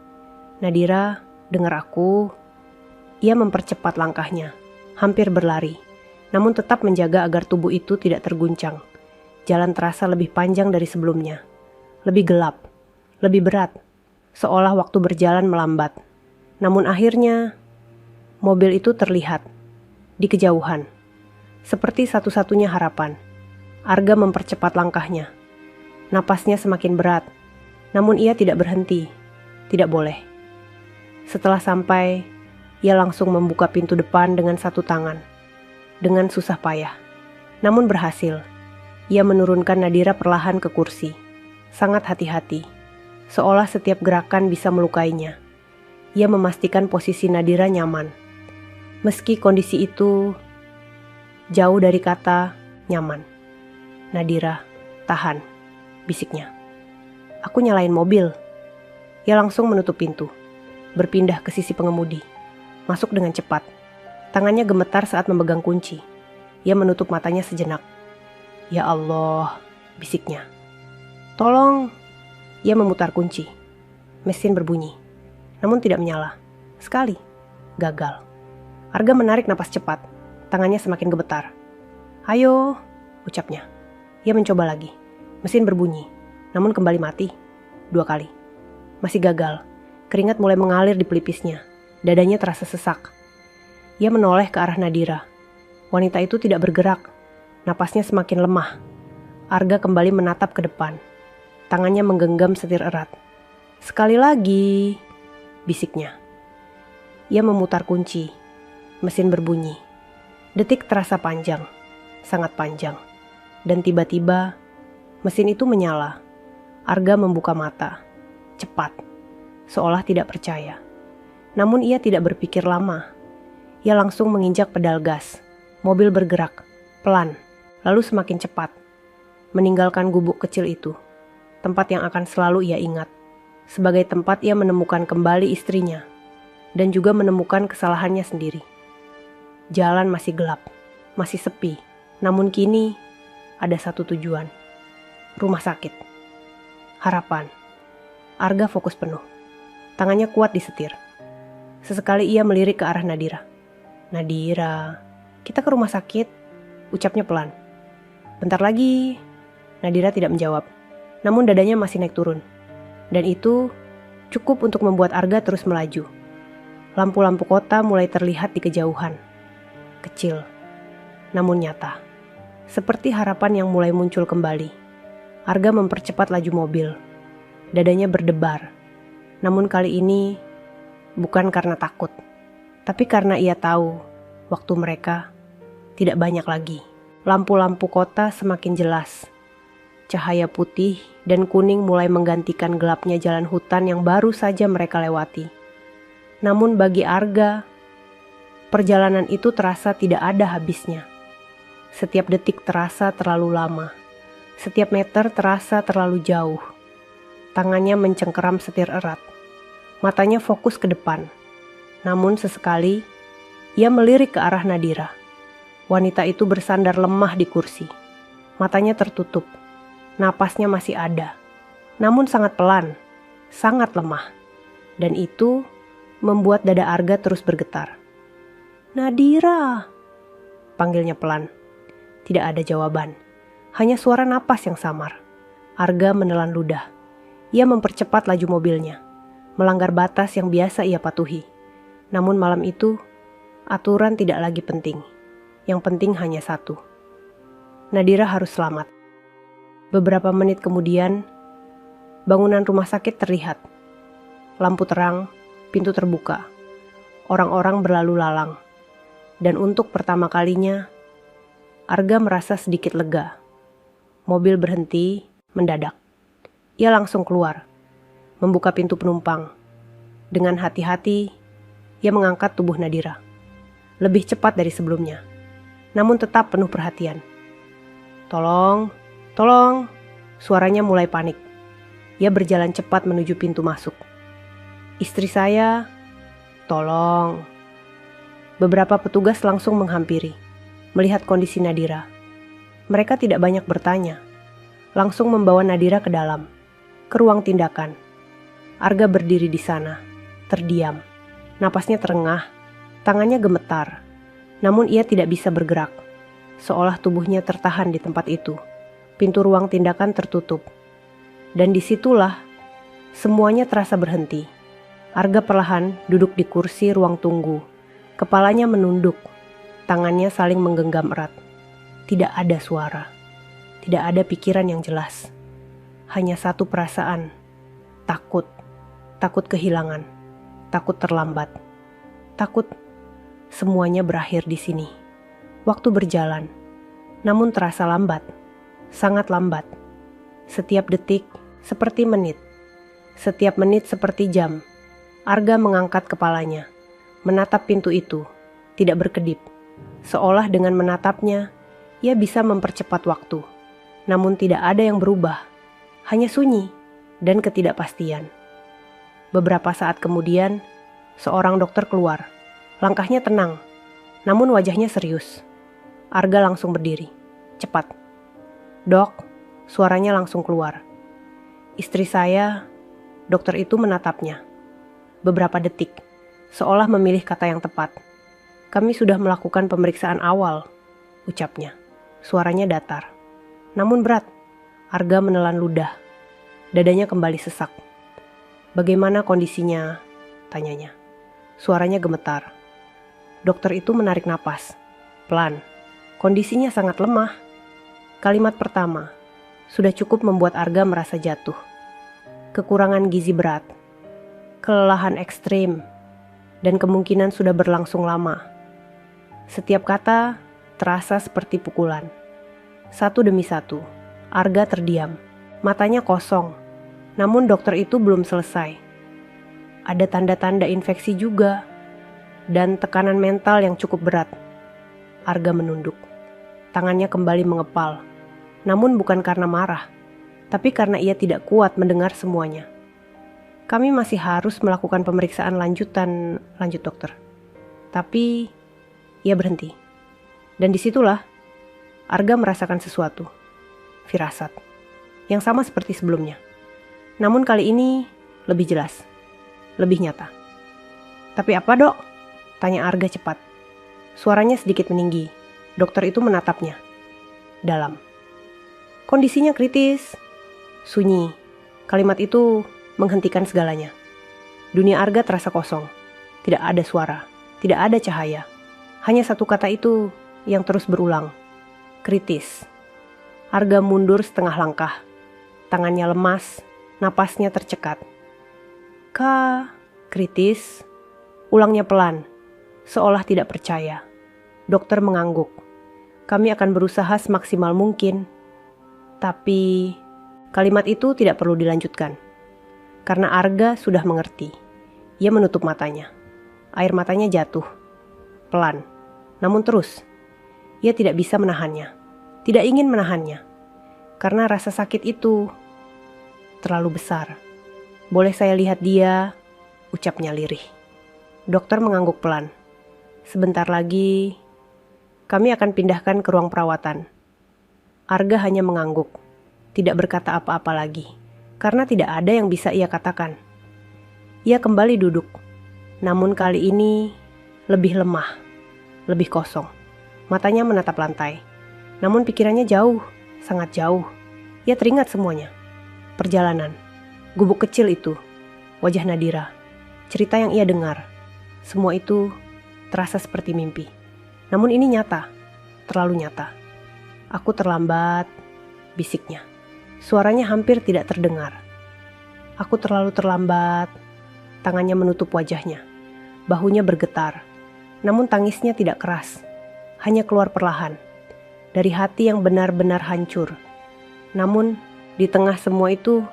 Nadira, dengar aku. Ia mempercepat langkahnya, hampir berlari. Namun tetap menjaga agar tubuh itu tidak terguncang. Jalan terasa lebih panjang dari sebelumnya. Lebih gelap, lebih berat. Seolah waktu berjalan melambat. Namun akhirnya, mobil itu terlihat di kejauhan. Seperti satu-satunya harapan. Arga mempercepat langkahnya. Napasnya semakin berat. Namun ia tidak berhenti. Tidak boleh. Setelah sampai, ia langsung membuka pintu depan dengan satu tangan. Dengan susah payah. Namun berhasil. Ia menurunkan Nadira perlahan ke kursi. Sangat hati-hati. Seolah setiap gerakan bisa melukainya. Ia memastikan posisi Nadira nyaman. Meski kondisi itu jauh dari kata nyaman. Nadira, tahan, bisiknya. Aku nyalain mobil. Ia langsung menutup pintu. Berpindah ke sisi pengemudi. Masuk dengan cepat. Tangannya gemetar saat memegang kunci. Ia menutup matanya sejenak. Ya Allah, bisiknya. Tolong. Ia memutar kunci. Mesin berbunyi. Namun tidak menyala. Sekali. Gagal. Arga menarik napas cepat. Tangannya semakin gemetar. Ayo, ucapnya. Ia mencoba lagi. Mesin berbunyi. Namun kembali mati. 2 kali. Masih gagal. Keringat mulai mengalir di pelipisnya. Dadanya terasa sesak. Ia menoleh ke arah Nadira. Wanita itu tidak bergerak. Napasnya semakin lemah. Arga kembali menatap ke depan. Tangannya menggenggam setir erat. Sekali lagi, bisiknya. Ia memutar kunci. Mesin berbunyi. Detik terasa panjang. Sangat panjang. Dan tiba-tiba, mesin itu menyala. Arga membuka mata. Cepat. Seolah tidak percaya. Namun ia tidak berpikir lama. Ia langsung menginjak pedal gas. Mobil bergerak, pelan, lalu semakin cepat. Meninggalkan gubuk kecil itu. Tempat yang akan selalu ia ingat. Sebagai tempat ia menemukan kembali istrinya. Dan juga menemukan kesalahannya sendiri. Jalan masih gelap. masih sepi. Namun kini ada satu tujuan. Rumah sakit. Harapan. Arga fokus penuh. Tangannya kuat di setir. Sesekali ia melirik ke arah Nadira. Nadira, kita ke rumah sakit, ucapnya pelan. Bentar lagi. Nadira tidak menjawab. Namun dadanya masih naik turun. Dan itu cukup untuk membuat Arga terus melaju. Lampu-lampu kota mulai terlihat di kejauhan. Kecil, namun nyata. Seperti harapan yang mulai muncul kembali. Arga mempercepat laju mobil. Dadanya berdebar. Namun kali ini bukan karena takut, tapi karena ia tahu waktu mereka tidak banyak lagi. Lampu-lampu kota semakin jelas. Cahaya putih dan kuning mulai menggantikan gelapnya jalan hutan yang baru saja mereka lewati. Namun bagi Arga, perjalanan itu terasa tidak ada habisnya. Setiap detik terasa terlalu lama. Setiap meter terasa terlalu jauh. Tangannya mencengkeram setir erat. Matanya fokus ke depan. Namun sesekali, ia melirik ke arah Nadira. Wanita itu bersandar lemah di kursi. Matanya tertutup. Napasnya masih ada, namun sangat pelan, sangat lemah. Dan itu membuat dada Arga terus bergetar. Nadira, panggilnya pelan. Tidak ada jawaban, hanya suara napas yang samar. Arga menelan ludah. Ia mempercepat laju mobilnya, melanggar batas yang biasa ia patuhi. Namun malam itu, aturan tidak lagi penting. Yang penting hanya satu. Nadira harus selamat. Beberapa menit kemudian, bangunan rumah sakit terlihat. Lampu terang, pintu terbuka. Orang-orang berlalu lalang. Dan untuk pertama kalinya, Arga merasa sedikit lega. Mobil berhenti mendadak. Ia langsung keluar, membuka pintu penumpang. Dengan hati-hati, ia mengangkat tubuh Nadira. Lebih cepat dari sebelumnya, namun tetap penuh perhatian. Tolong, suaranya mulai panik. Ia berjalan cepat menuju pintu masuk. Istri saya, tolong. Beberapa petugas langsung menghampiri, melihat kondisi Nadira. Mereka tidak banyak bertanya, langsung membawa Nadira ke dalam, ke ruang tindakan. Arga berdiri di sana, terdiam. Napasnya terengah, tangannya gemetar. Namun ia tidak bisa bergerak, seolah tubuhnya tertahan di tempat itu. Pintu ruang tindakan tertutup. Dan disitulah semuanya terasa berhenti. Arga perlahan duduk di kursi ruang tunggu. Kepalanya menunduk. Tangannya saling menggenggam erat. Tidak ada suara. Tidak ada pikiran yang jelas. Hanya satu perasaan. Takut. Takut kehilangan. Takut terlambat. Takut semuanya berakhir di sini. Waktu berjalan. Namun terasa lambat. Sangat lambat. Setiap detik seperti menit. Setiap menit seperti jam. Arga mengangkat kepalanya, menatap pintu itu, tidak berkedip. Seolah dengan menatapnya, ia bisa mempercepat waktu. Namun tidak ada yang berubah. Hanya sunyi dan ketidakpastian. Beberapa saat kemudian, seorang dokter keluar. Langkahnya tenang, namun wajahnya serius. Arga langsung berdiri. Cepat. Dok, suaranya langsung keluar. Istri saya, dokter itu menatapnya. Beberapa detik, seolah memilih kata yang tepat. Kami sudah melakukan pemeriksaan awal, ucapnya. Suaranya datar, namun berat. Arga menelan ludah. Dadanya kembali sesak. Bagaimana kondisinya? Tanyanya. Suaranya gemetar. Dokter itu menarik napas. Pelan. Kondisinya sangat lemah. Kalimat pertama sudah cukup membuat Arga merasa jatuh. Kekurangan gizi berat, kelelahan ekstrim, dan kemungkinan sudah berlangsung lama. Setiap kata terasa seperti pukulan. Satu demi satu, Arga terdiam. Matanya kosong, namun dokter itu belum selesai. Ada tanda-tanda infeksi juga, dan tekanan mental yang cukup berat. Arga menunduk. Tangannya kembali mengepal. Namun bukan karena marah, tapi karena ia tidak kuat mendengar semuanya. Kami masih harus melakukan pemeriksaan lanjutan, lanjut dokter. Tapi ia berhenti. Dan disitulah Arga merasakan sesuatu, firasat, yang sama seperti sebelumnya. Namun kali ini lebih jelas, lebih nyata. "Tapi apa, Dok?" tanya Arga cepat. Suaranya sedikit meninggi. Dokter itu menatapnya. Dalam. "Kondisinya kritis." Sunyi. Kalimat itu menghentikan segalanya. Dunia Arga terasa kosong. Tidak ada suara, tidak ada cahaya. Hanya satu kata itu yang terus berulang. Kritis. Arga mundur setengah langkah. Tangannya lemas, napasnya tercekat. Kritis. Ulangnya pelan, seolah tidak percaya. Dokter mengangguk. "Kami akan berusaha semaksimal mungkin." Tapi kalimat itu tidak perlu dilanjutkan. Karena Arga sudah mengerti. Ia menutup matanya. Air matanya jatuh. Pelan. Namun terus. Ia tidak bisa menahannya. Tidak ingin menahannya. Karena rasa sakit itu terlalu besar. "Boleh saya lihat dia?" ucapnya lirih. Dokter mengangguk pelan. "Sebentar lagi, kami akan pindahkan ke ruang perawatan." Arga hanya mengangguk. Tidak berkata apa-apa lagi. Karena tidak ada yang bisa ia katakan. Ia kembali duduk. Namun kali ini lebih lemah. Lebih kosong. Matanya menatap lantai. Namun pikirannya jauh. Sangat jauh. Ia teringat semuanya. Perjalanan. Gubuk kecil itu. Wajah Nadira. Cerita yang ia dengar. Semua itu terasa seperti mimpi. Namun ini nyata. Terlalu nyata. "Aku terlambat," bisiknya. Suaranya hampir tidak terdengar. "Aku terlalu terlambat." Tangannya menutup wajahnya. Bahunya bergetar. Namun tangisnya tidak keras. Hanya keluar perlahan. Dari hati yang benar-benar hancur. Namun di tengah semua itu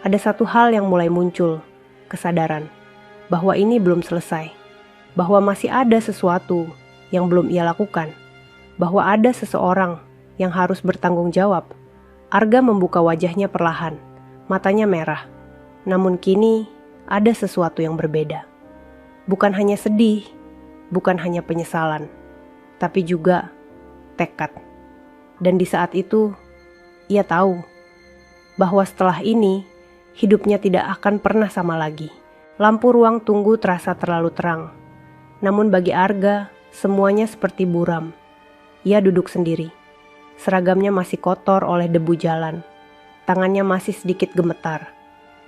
ada satu hal yang mulai muncul. Kesadaran bahwa ini belum selesai. Bahwa masih ada sesuatu yang belum ia lakukan. Bahwa ada seseorang yang harus bertanggung jawab. Arga membuka wajahnya perlahan, matanya merah. Namun kini ada sesuatu yang berbeda. Bukan hanya sedih, bukan hanya penyesalan, tapi juga tekad. Dan di saat itu, ia tahu bahwa setelah ini, hidupnya tidak akan pernah sama lagi. Lampu ruang tunggu terasa terlalu terang. Namun bagi Arga, semuanya seperti buram. Ia duduk sendiri. Seragamnya masih kotor oleh debu jalan. Tangannya masih sedikit gemetar.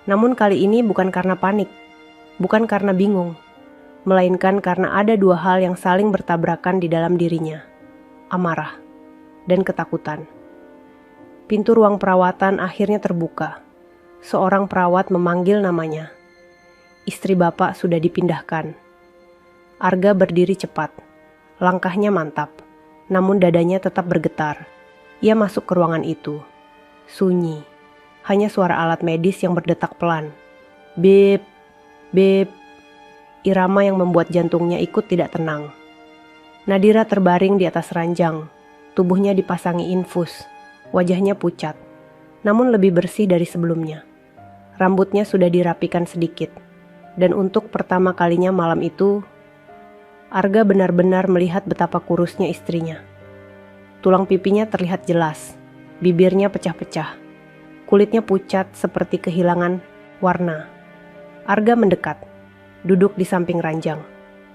Namun kali ini bukan karena panik, bukan karena bingung, melainkan karena ada dua hal yang saling bertabrakan di dalam dirinya. Amarah dan ketakutan. Pintu ruang perawatan akhirnya terbuka. Seorang perawat memanggil namanya. Istri bapak sudah dipindahkan. Arga berdiri cepat. Langkahnya mantap, namun dadanya tetap bergetar. Ia masuk ke ruangan itu. Sunyi. Hanya suara alat medis yang berdetak pelan. Bip, bip. Irama yang membuat jantungnya ikut tidak tenang. Nadira terbaring di atas ranjang. Tubuhnya dipasangi infus. Wajahnya pucat. Namun lebih bersih dari sebelumnya. Rambutnya sudah dirapikan sedikit. Dan untuk pertama kalinya malam itu, Arga benar-benar melihat betapa kurusnya istrinya. Tulang pipinya terlihat jelas, bibirnya pecah-pecah, kulitnya pucat seperti kehilangan warna. Arga mendekat, duduk di samping ranjang.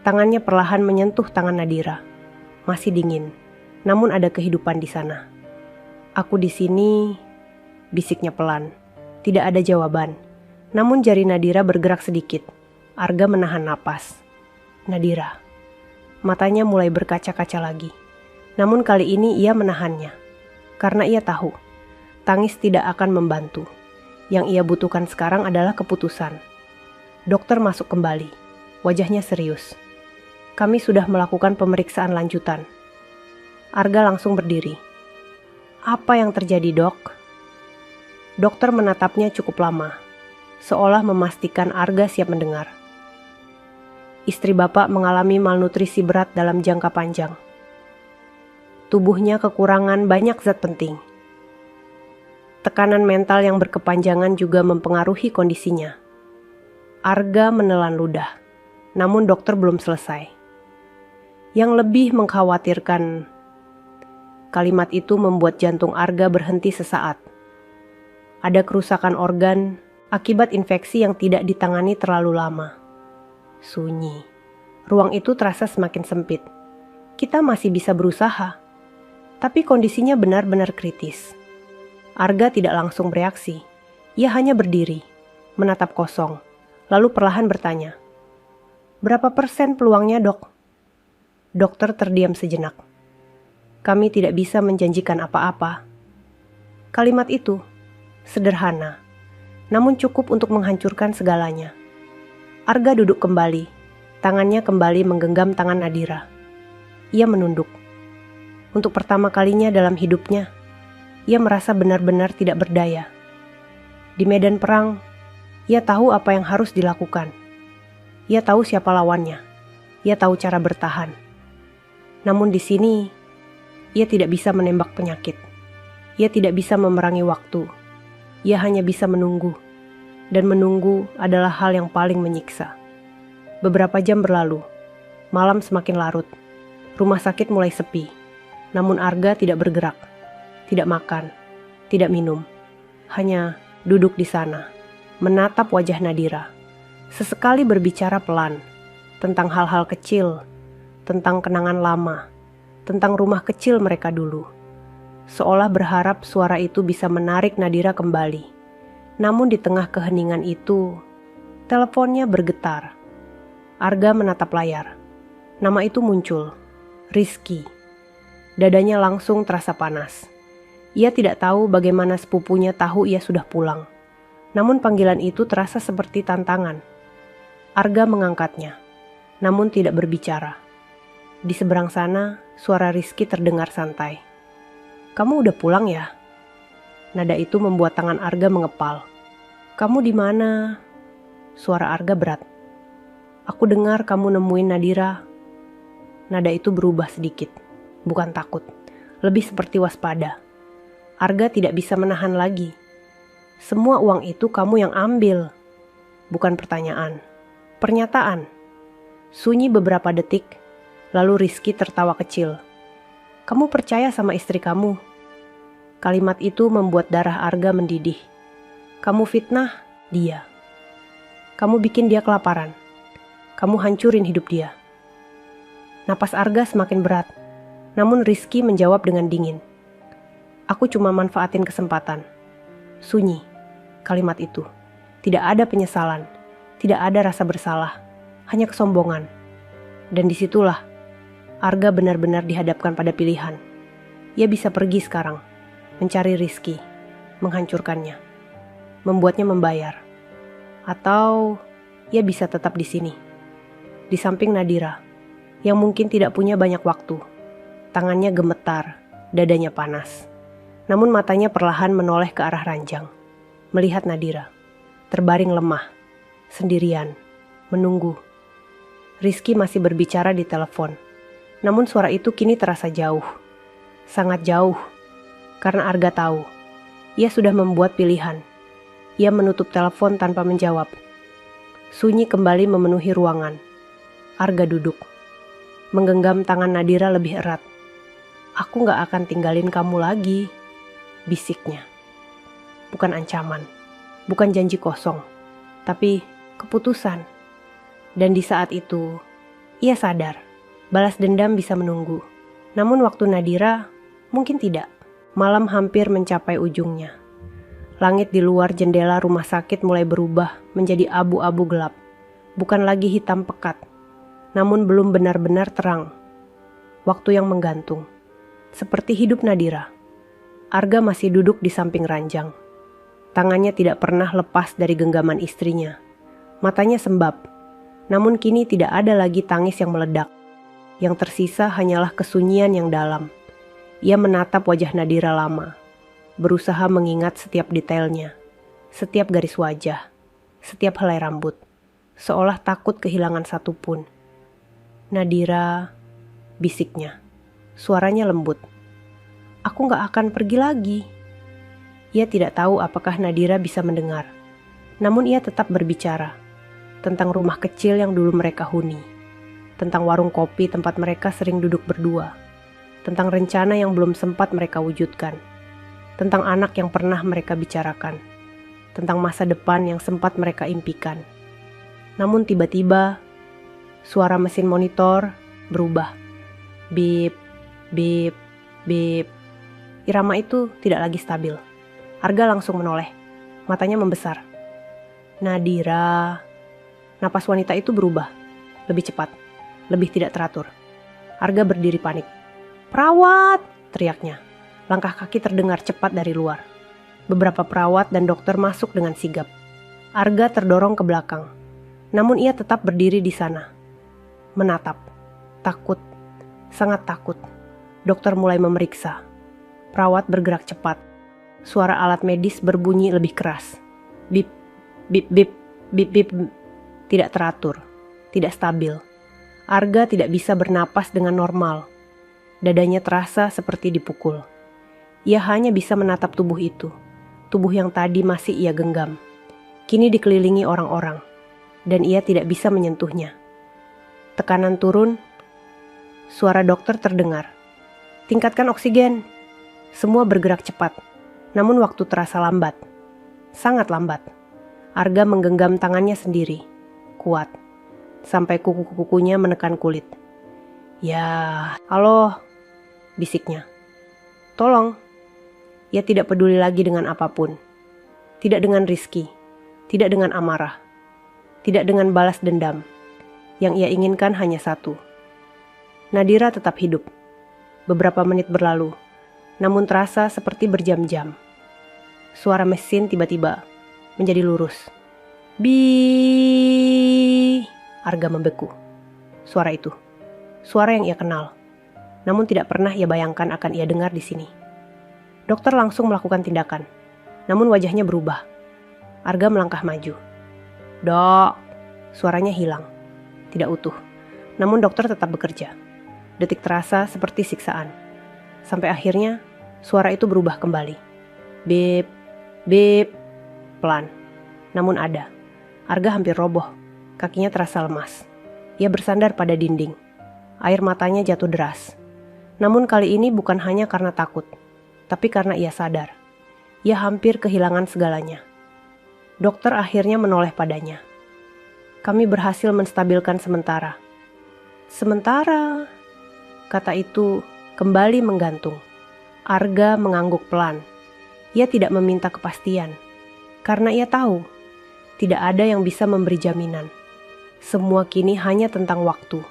Tangannya perlahan menyentuh tangan Nadira. Masih dingin, namun ada kehidupan di sana. "Aku di sini," bisiknya pelan. Tidak ada jawaban, namun jari Nadira bergerak sedikit. Arga menahan napas. Nadira. Matanya mulai berkaca-kaca lagi. Namun kali ini ia menahannya. Karena ia tahu, tangis tidak akan membantu. Yang ia butuhkan sekarang adalah keputusan. Dokter masuk kembali. Wajahnya serius. "Kami sudah melakukan pemeriksaan lanjutan." Arga langsung berdiri. "Apa yang terjadi, Dok?" Dokter menatapnya cukup lama, seolah memastikan Arga siap mendengar. "Istri Bapak mengalami malnutrisi berat dalam jangka panjang. Tubuhnya kekurangan banyak zat penting. Tekanan mental yang berkepanjangan juga mempengaruhi kondisinya." Arga menelan ludah, namun dokter belum selesai. "Yang lebih mengkhawatirkan Kalimat itu membuat jantung Arga berhenti sesaat. Ada kerusakan organ akibat infeksi yang tidak ditangani terlalu lama. Sunyi. Ruang itu terasa semakin sempit. Kita masih bisa berusaha, tapi kondisinya benar-benar kritis. Arga tidak langsung bereaksi. Ia hanya berdiri, menatap kosong, lalu perlahan bertanya, "Berapa persen peluangnya, Dok?" Dokter terdiam sejenak. "Kami tidak bisa menjanjikan apa-apa." Kalimat itu sederhana, namun cukup untuk menghancurkan segalanya. Arga duduk kembali, tangannya kembali menggenggam tangan Nadira. Ia menunduk. Untuk pertama kalinya dalam hidupnya, ia merasa benar-benar tidak berdaya. Di medan perang, ia tahu apa yang harus dilakukan. Ia tahu siapa lawannya. Ia tahu cara bertahan. Namun di sini, ia tidak bisa menembak penyakit. Ia tidak bisa memerangi waktu. Ia hanya bisa menunggu. Dan menunggu adalah hal yang paling menyiksa. Beberapa jam berlalu. Malam semakin larut. Rumah sakit mulai sepi. Namun Arga tidak bergerak. Tidak makan. Tidak minum. Hanya duduk di sana, menatap wajah Nadira. Sesekali berbicara pelan, tentang hal-hal kecil, tentang kenangan lama, tentang rumah kecil mereka dulu. Seolah berharap suara itu bisa menarik Nadira kembali. Namun di tengah keheningan itu, teleponnya bergetar. Arga menatap layar. Nama itu muncul, Rizky. Dadanya langsung terasa panas. Ia tidak tahu bagaimana sepupunya tahu ia sudah pulang. Namun panggilan itu terasa seperti tantangan. Arga mengangkatnya, namun tidak berbicara. Di seberang sana, suara Rizky terdengar santai. "Kamu udah pulang ya?" Nada itu membuat tangan Arga mengepal. "Kamu di mana?" Suara Arga berat. "Aku dengar kamu nemuin Nadira." Nada itu berubah sedikit, bukan takut, lebih seperti waspada. Arga tidak bisa menahan lagi. "Semua uang itu kamu yang ambil." Bukan pertanyaan, pernyataan. Sunyi beberapa detik, lalu Rizky tertawa kecil. "Kamu percaya sama istri kamu?" Kalimat itu membuat darah Arga mendidih. "Kamu fitnah dia. Kamu bikin dia kelaparan. Kamu hancurin hidup dia." Napas Arga semakin berat, namun Rizky menjawab dengan dingin. "Aku cuma manfaatin kesempatan." Sunyi, kalimat itu. Tidak ada penyesalan, tidak ada rasa bersalah, hanya kesombongan. Dan disitulah, Arga benar-benar dihadapkan pada pilihan. Ia bisa pergi sekarang, mencari Rizky, menghancurkannya, membuatnya membayar. Atau ia bisa tetap di sini, di samping Nadira, yang mungkin tidak punya banyak waktu. Tangannya gemetar, dadanya panas. Namun matanya perlahan menoleh ke arah ranjang, melihat Nadira, terbaring lemah, sendirian, menunggu. Rizky masih berbicara di telepon, namun suara itu kini terasa jauh, sangat jauh, karena Arga tahu, ia sudah membuat pilihan. Ia menutup telepon tanpa menjawab. Sunyi kembali memenuhi ruangan. Arga duduk, menggenggam tangan Nadira lebih erat. "Aku gak akan tinggalin kamu lagi," bisiknya. Bukan ancaman, bukan janji kosong, tapi keputusan. Dan di saat itu, ia sadar, balas dendam bisa menunggu. Namun waktu Nadira, mungkin tidak. Malam hampir mencapai ujungnya. Langit di luar jendela rumah sakit mulai berubah menjadi abu-abu gelap. Bukan lagi hitam pekat, namun belum benar-benar terang. Waktu yang menggantung, seperti hidup Nadira. Arga masih duduk di samping ranjang. Tangannya tidak pernah lepas dari genggaman istrinya. Matanya sembab, namun kini tidak ada lagi tangis yang meledak. Yang tersisa hanyalah kesunyian yang dalam. Ia menatap wajah Nadira lama, berusaha mengingat setiap detailnya, setiap garis wajah, setiap helai rambut, seolah takut kehilangan satu pun. "Nadira," bisiknya, suaranya lembut. "Aku gak akan pergi lagi." Ia tidak tahu apakah Nadira bisa mendengar, namun ia tetap berbicara tentang rumah kecil yang dulu mereka huni, tentang warung kopi tempat mereka sering duduk berdua, tentang rencana yang belum sempat mereka wujudkan, tentang anak yang pernah mereka bicarakan, tentang masa depan yang sempat mereka impikan. Namun tiba-tiba, suara mesin monitor berubah. Bip, bip, bip. Irama itu tidak lagi stabil. Arga langsung menoleh. Matanya membesar. Nadira. Napas wanita itu berubah. Lebih cepat. Lebih tidak teratur. Arga berdiri panik. "Perawat!" teriaknya. Langkah kaki terdengar cepat dari luar. Beberapa perawat dan dokter masuk dengan sigap. Arga terdorong ke belakang. Namun ia tetap berdiri di sana. Menatap. Takut. Sangat takut. Dokter mulai memeriksa. Perawat bergerak cepat. Suara alat medis berbunyi lebih keras. Bip, bip, bip, bip, bip. Tidak teratur. Tidak stabil. Arga tidak bisa bernapas dengan normal. Dadanya terasa seperti dipukul. Ia hanya bisa menatap tubuh itu. Tubuh yang tadi masih ia genggam. Kini dikelilingi orang-orang. Dan ia tidak bisa menyentuhnya. Tekanan turun. Suara dokter terdengar. "Tingkatkan oksigen." Semua bergerak cepat. Namun waktu terasa lambat. Sangat lambat. Arga menggenggam tangannya sendiri. Kuat. Sampai kuku-kukunya menekan kulit. "Ya, halo," bisiknya. "Tolong." Ia tidak peduli lagi dengan apapun. Tidak dengan Rizky. Tidak dengan amarah. Tidak dengan balas dendam. Yang ia inginkan hanya satu. Nadira tetap hidup. Beberapa menit berlalu. Namun terasa seperti berjam-jam. Suara mesin tiba-tiba menjadi lurus. Bi. Arga membeku. Suara itu. Suara yang ia kenal. Namun tidak pernah ia bayangkan akan ia dengar di sini. Dokter langsung melakukan tindakan. Namun wajahnya berubah. Arga melangkah maju. "Dok." Suaranya hilang. Tidak utuh. Namun dokter tetap bekerja. Detik terasa seperti siksaan. Sampai akhirnya suara itu berubah kembali. Bip, bip. Pelan. Namun ada. Arga hampir roboh. Kakinya terasa lemas. Ia bersandar pada dinding. Air matanya jatuh deras. Namun kali ini bukan hanya karena takut. Tapi karena ia sadar. Ia hampir kehilangan segalanya. Dokter akhirnya menoleh padanya. "Kami berhasil menstabilkan sementara." "Sementara?" Kata itu kembali menggantung. Arga mengangguk pelan. Ia tidak meminta kepastian. Karena ia tahu, tidak ada yang bisa memberi jaminan. Semua kini hanya tentang waktu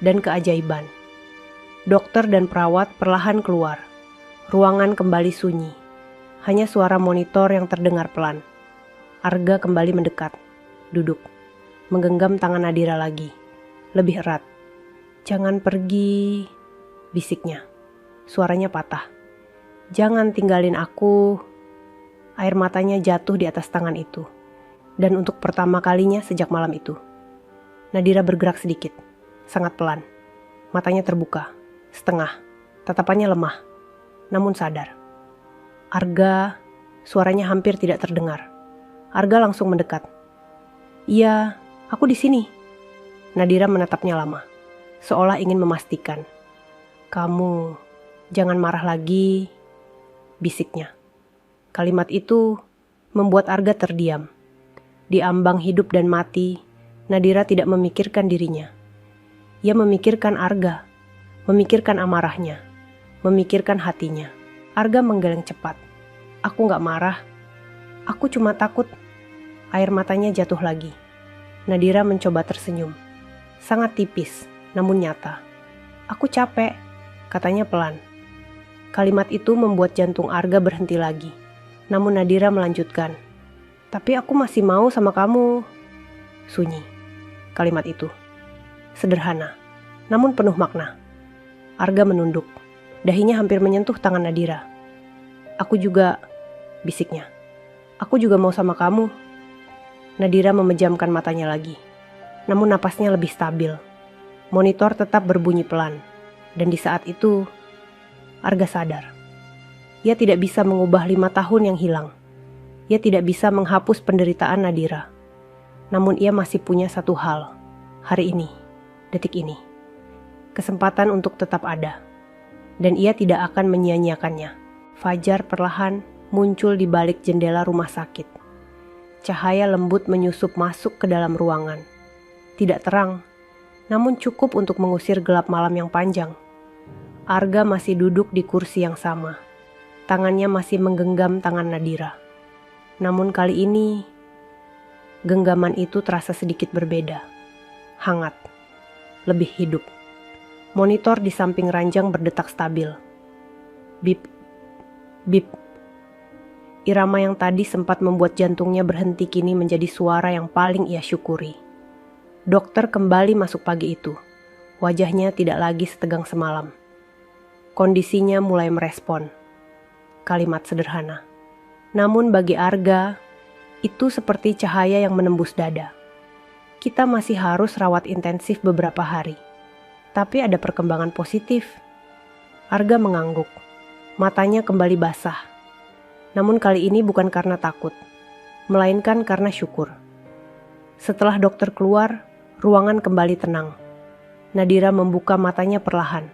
dan keajaiban. Dokter dan perawat perlahan keluar. Ruangan kembali sunyi. Hanya suara monitor yang terdengar pelan. Arga kembali mendekat. Duduk. Menggenggam tangan Nadira lagi. Lebih erat. "Jangan pergi," bisiknya. Suaranya patah. "Jangan tinggalin aku." Air matanya jatuh di atas tangan itu. Dan untuk pertama kalinya sejak malam itu. Nadira bergerak sedikit. Sangat pelan. Matanya terbuka. Setengah. Tatapannya lemah. Namun sadar. "Arga." Suaranya hampir tidak terdengar. Arga langsung mendekat. "Iya, aku di sini." Nadira menatapnya lama. Seolah ingin memastikan. "Kamu jangan marah lagi," bisiknya. Kalimat itu membuat Arga terdiam. Di ambang hidup dan mati, Nadira tidak memikirkan dirinya. Ia memikirkan Arga, memikirkan amarahnya, memikirkan hatinya. Arga menggeleng cepat. "Aku gak marah. Aku cuma takut." Air matanya jatuh lagi. Nadira mencoba tersenyum. Sangat tipis, namun nyata. "Aku capek," katanya pelan. Kalimat itu membuat jantung Arga berhenti lagi. Namun Nadira melanjutkan. "Tapi aku masih mau sama kamu." Sunyi. Kalimat itu. Sederhana, namun penuh makna. Arga menunduk. Dahinya hampir menyentuh tangan Nadira. "Aku juga," bisiknya. "Aku juga mau sama kamu." Nadira memejamkan matanya lagi. Namun napasnya lebih stabil. Monitor tetap berbunyi pelan. Dan di saat itu, Arga sadar. Ia tidak bisa mengubah 5 tahun yang hilang. Ia tidak bisa menghapus penderitaan Nadira. Namun ia masih punya satu hal. Hari ini, detik ini. Kesempatan untuk tetap ada. dan ia tidak akan menyia-nyiakannya. Fajar perlahan muncul di balik jendela rumah sakit. Cahaya lembut menyusup masuk ke dalam ruangan. Tidak terang, namun cukup untuk mengusir gelap malam yang panjang. Arga masih duduk di kursi yang sama. Tangannya masih menggenggam tangan Nadira. Namun kali ini, genggaman itu terasa sedikit berbeda. Hangat, lebih hidup. Monitor di samping ranjang berdetak stabil. Bip, bip. Irama yang tadi sempat membuat jantungnya berhenti kini menjadi suara yang paling ia syukuri. Dokter kembali masuk pagi itu. Wajahnya tidak lagi setegang semalam. Kondisinya mulai merespon. Kalimat sederhana. Namun bagi Arga, itu seperti cahaya yang menembus dada. Kita masih harus rawat intensif beberapa hari. Tapi ada perkembangan positif. Arga mengangguk. Matanya kembali basah. Namun kali ini bukan karena takut, melainkan karena syukur. Setelah dokter keluar, ruangan kembali tenang. Nadira membuka matanya perlahan,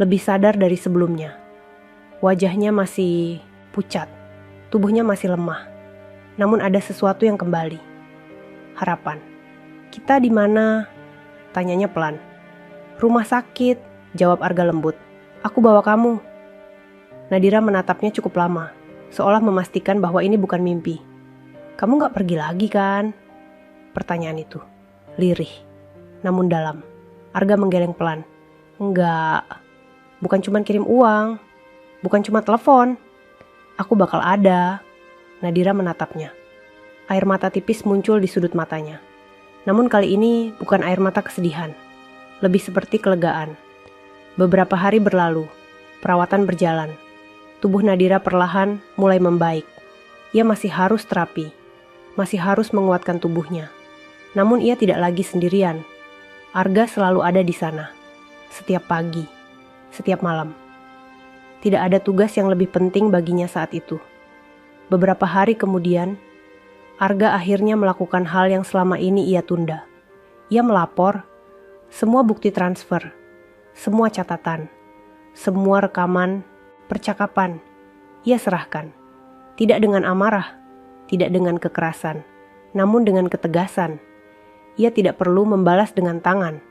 lebih sadar dari sebelumnya. Wajahnya masih pucat, tubuhnya masih lemah. Namun ada sesuatu yang kembali. Harapan. Kita di mana? Tanyanya pelan. Rumah sakit, jawab Arga lembut. Aku bawa kamu. Nadira menatapnya cukup lama, seolah memastikan bahwa ini bukan mimpi. Kamu gak pergi lagi kan? Pertanyaan itu. Lirih, namun dalam. Arga menggeleng pelan. Enggak, bukan cuma kirim uang, bukan cuma telepon. Aku bakal ada. Nadira menatapnya. Air mata tipis muncul di sudut matanya. Namun kali ini bukan air mata kesedihan. Lebih seperti kelegaan. Beberapa hari berlalu, perawatan berjalan. Tubuh Nadira perlahan mulai membaik. Ia masih harus terapi, masih harus menguatkan tubuhnya. Namun ia tidak lagi sendirian. Arga selalu ada di sana, setiap pagi, setiap malam. Tidak ada tugas yang lebih penting baginya saat itu. Beberapa hari kemudian, Arga akhirnya melakukan hal yang selama ini ia tunda. Ia melapor semua bukti transfer, semua catatan, semua rekaman, percakapan. Ia serahkan. Tidak dengan amarah, tidak dengan kekerasan, namun dengan ketegasan. Ia tidak perlu membalas dengan tangan,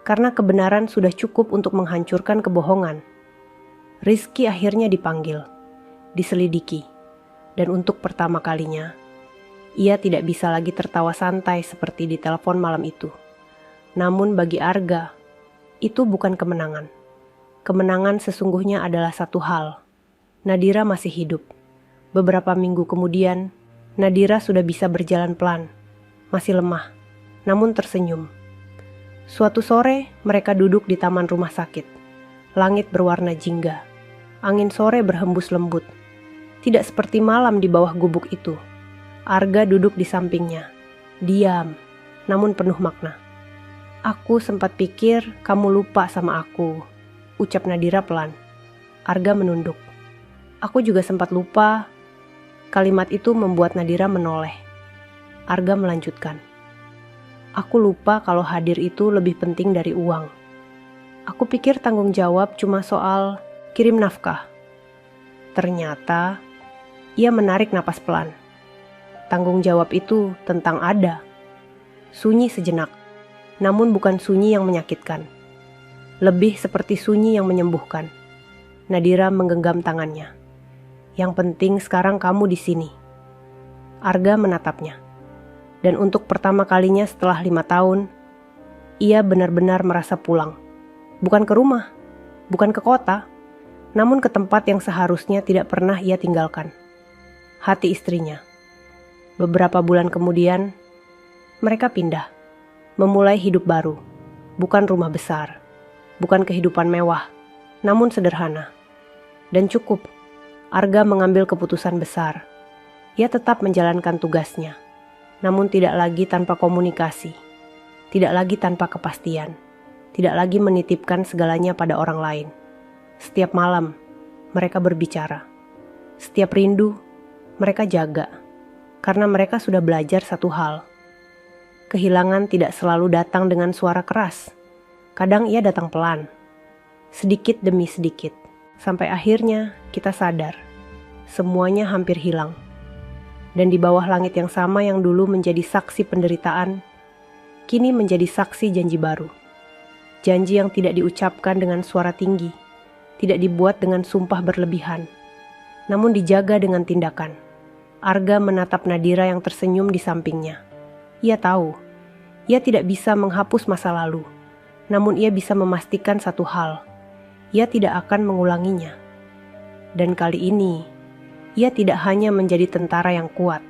karena kebenaran sudah cukup untuk menghancurkan kebohongan. Rizky akhirnya dipanggil, diselidiki, dan untuk pertama kalinya, ia tidak bisa lagi tertawa santai seperti di telepon malam itu. Namun bagi Arga, itu bukan kemenangan. Kemenangan sesungguhnya adalah satu hal. Nadira masih hidup. Beberapa minggu kemudian, Nadira sudah bisa berjalan pelan. Masih lemah, namun tersenyum. Suatu sore, mereka duduk di taman rumah sakit. Langit berwarna jingga. Angin sore berhembus lembut. Tidak seperti malam di bawah gubuk itu. Arga duduk di sampingnya. Diam, namun penuh makna. Aku sempat pikir kamu lupa sama aku, ucap Nadira pelan. Arga menunduk. Aku juga sempat lupa. Kalimat itu membuat Nadira menoleh. Arga melanjutkan. Aku lupa kalau hadir itu lebih penting dari uang. Aku pikir tanggung jawab cuma soal kirim nafkah. Ternyata, ia menarik napas pelan. Tanggung jawab itu tentang ada. Sunyi sejenak. Namun bukan sunyi yang menyakitkan. Lebih seperti sunyi yang menyembuhkan. Nadira menggenggam tangannya. Yang penting sekarang kamu di sini. Arga menatapnya. Dan untuk pertama kalinya setelah 5 tahun, ia benar-benar merasa pulang. Bukan ke rumah, bukan ke kota, namun ke tempat yang seharusnya tidak pernah ia tinggalkan. Hati istrinya. Beberapa bulan kemudian, mereka pindah. Memulai hidup baru, bukan rumah besar, bukan kehidupan mewah, namun sederhana. Dan cukup, Arga mengambil keputusan besar. Ia tetap menjalankan tugasnya, namun tidak lagi tanpa komunikasi, tidak lagi tanpa kepastian, tidak lagi menitipkan segalanya pada orang lain. Setiap malam, mereka berbicara. Setiap rindu, mereka jaga, karena mereka sudah belajar satu hal. Kehilangan tidak selalu datang dengan suara keras. Kadang ia datang pelan, sedikit demi sedikit. Sampai akhirnya kita sadar, semuanya hampir hilang. Dan di bawah langit yang sama yang dulu menjadi saksi penderitaan, kini menjadi saksi janji baru. Janji yang tidak diucapkan dengan suara tinggi, tidak dibuat dengan sumpah berlebihan, namun dijaga dengan tindakan. Arga menatap Nadira yang tersenyum di sampingnya. Ia tahu, ia tidak bisa menghapus masa lalu, namun ia bisa memastikan satu hal, ia tidak akan mengulanginya. Dan kali ini, ia tidak hanya menjadi tentara yang kuat,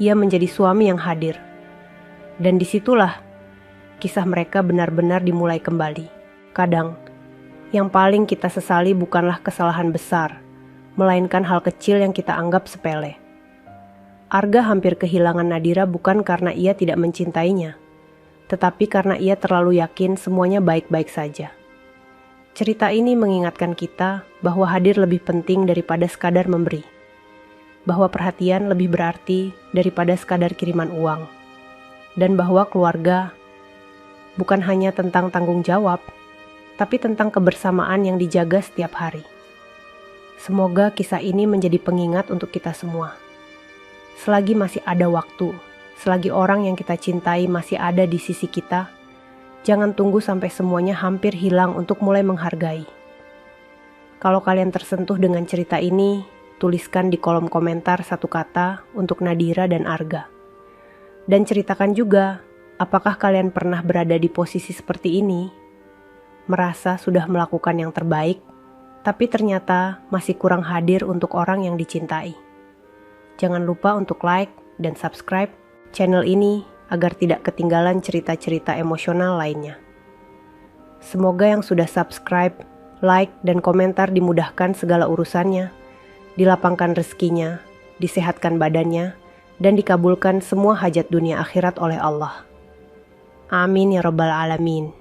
ia menjadi suami yang hadir. Dan disitulah kisah mereka benar-benar dimulai kembali. Kadang, yang paling kita sesali bukanlah kesalahan besar, melainkan hal kecil yang kita anggap sepele. Arga hampir kehilangan Nadira bukan karena ia tidak mencintainya, tetapi karena ia terlalu yakin semuanya baik-baik saja. Cerita ini mengingatkan kita bahwa hadir lebih penting daripada sekadar memberi, bahwa perhatian lebih berarti daripada sekadar kiriman uang, dan bahwa keluarga bukan hanya tentang tanggung jawab, tapi tentang kebersamaan yang dijaga setiap hari. Semoga kisah ini menjadi pengingat untuk kita semua. Selagi masih ada waktu, selagi orang yang kita cintai masih ada di sisi kita, jangan tunggu sampai semuanya hampir hilang untuk mulai menghargai. Kalau kalian tersentuh dengan cerita ini, tuliskan di kolom komentar satu kata untuk Nadira dan Arga. Dan ceritakan juga, apakah kalian pernah berada di posisi seperti ini? Merasa sudah melakukan yang terbaik, tapi ternyata masih kurang hadir untuk orang yang dicintai. Jangan lupa untuk like dan subscribe channel ini agar tidak ketinggalan cerita-cerita emosional lainnya. Semoga yang sudah subscribe, like, dan komentar dimudahkan segala urusannya, dilapangkan rezekinya, disehatkan badannya, dan dikabulkan semua hajat dunia akhirat oleh Allah. Amin ya rabbal alamin.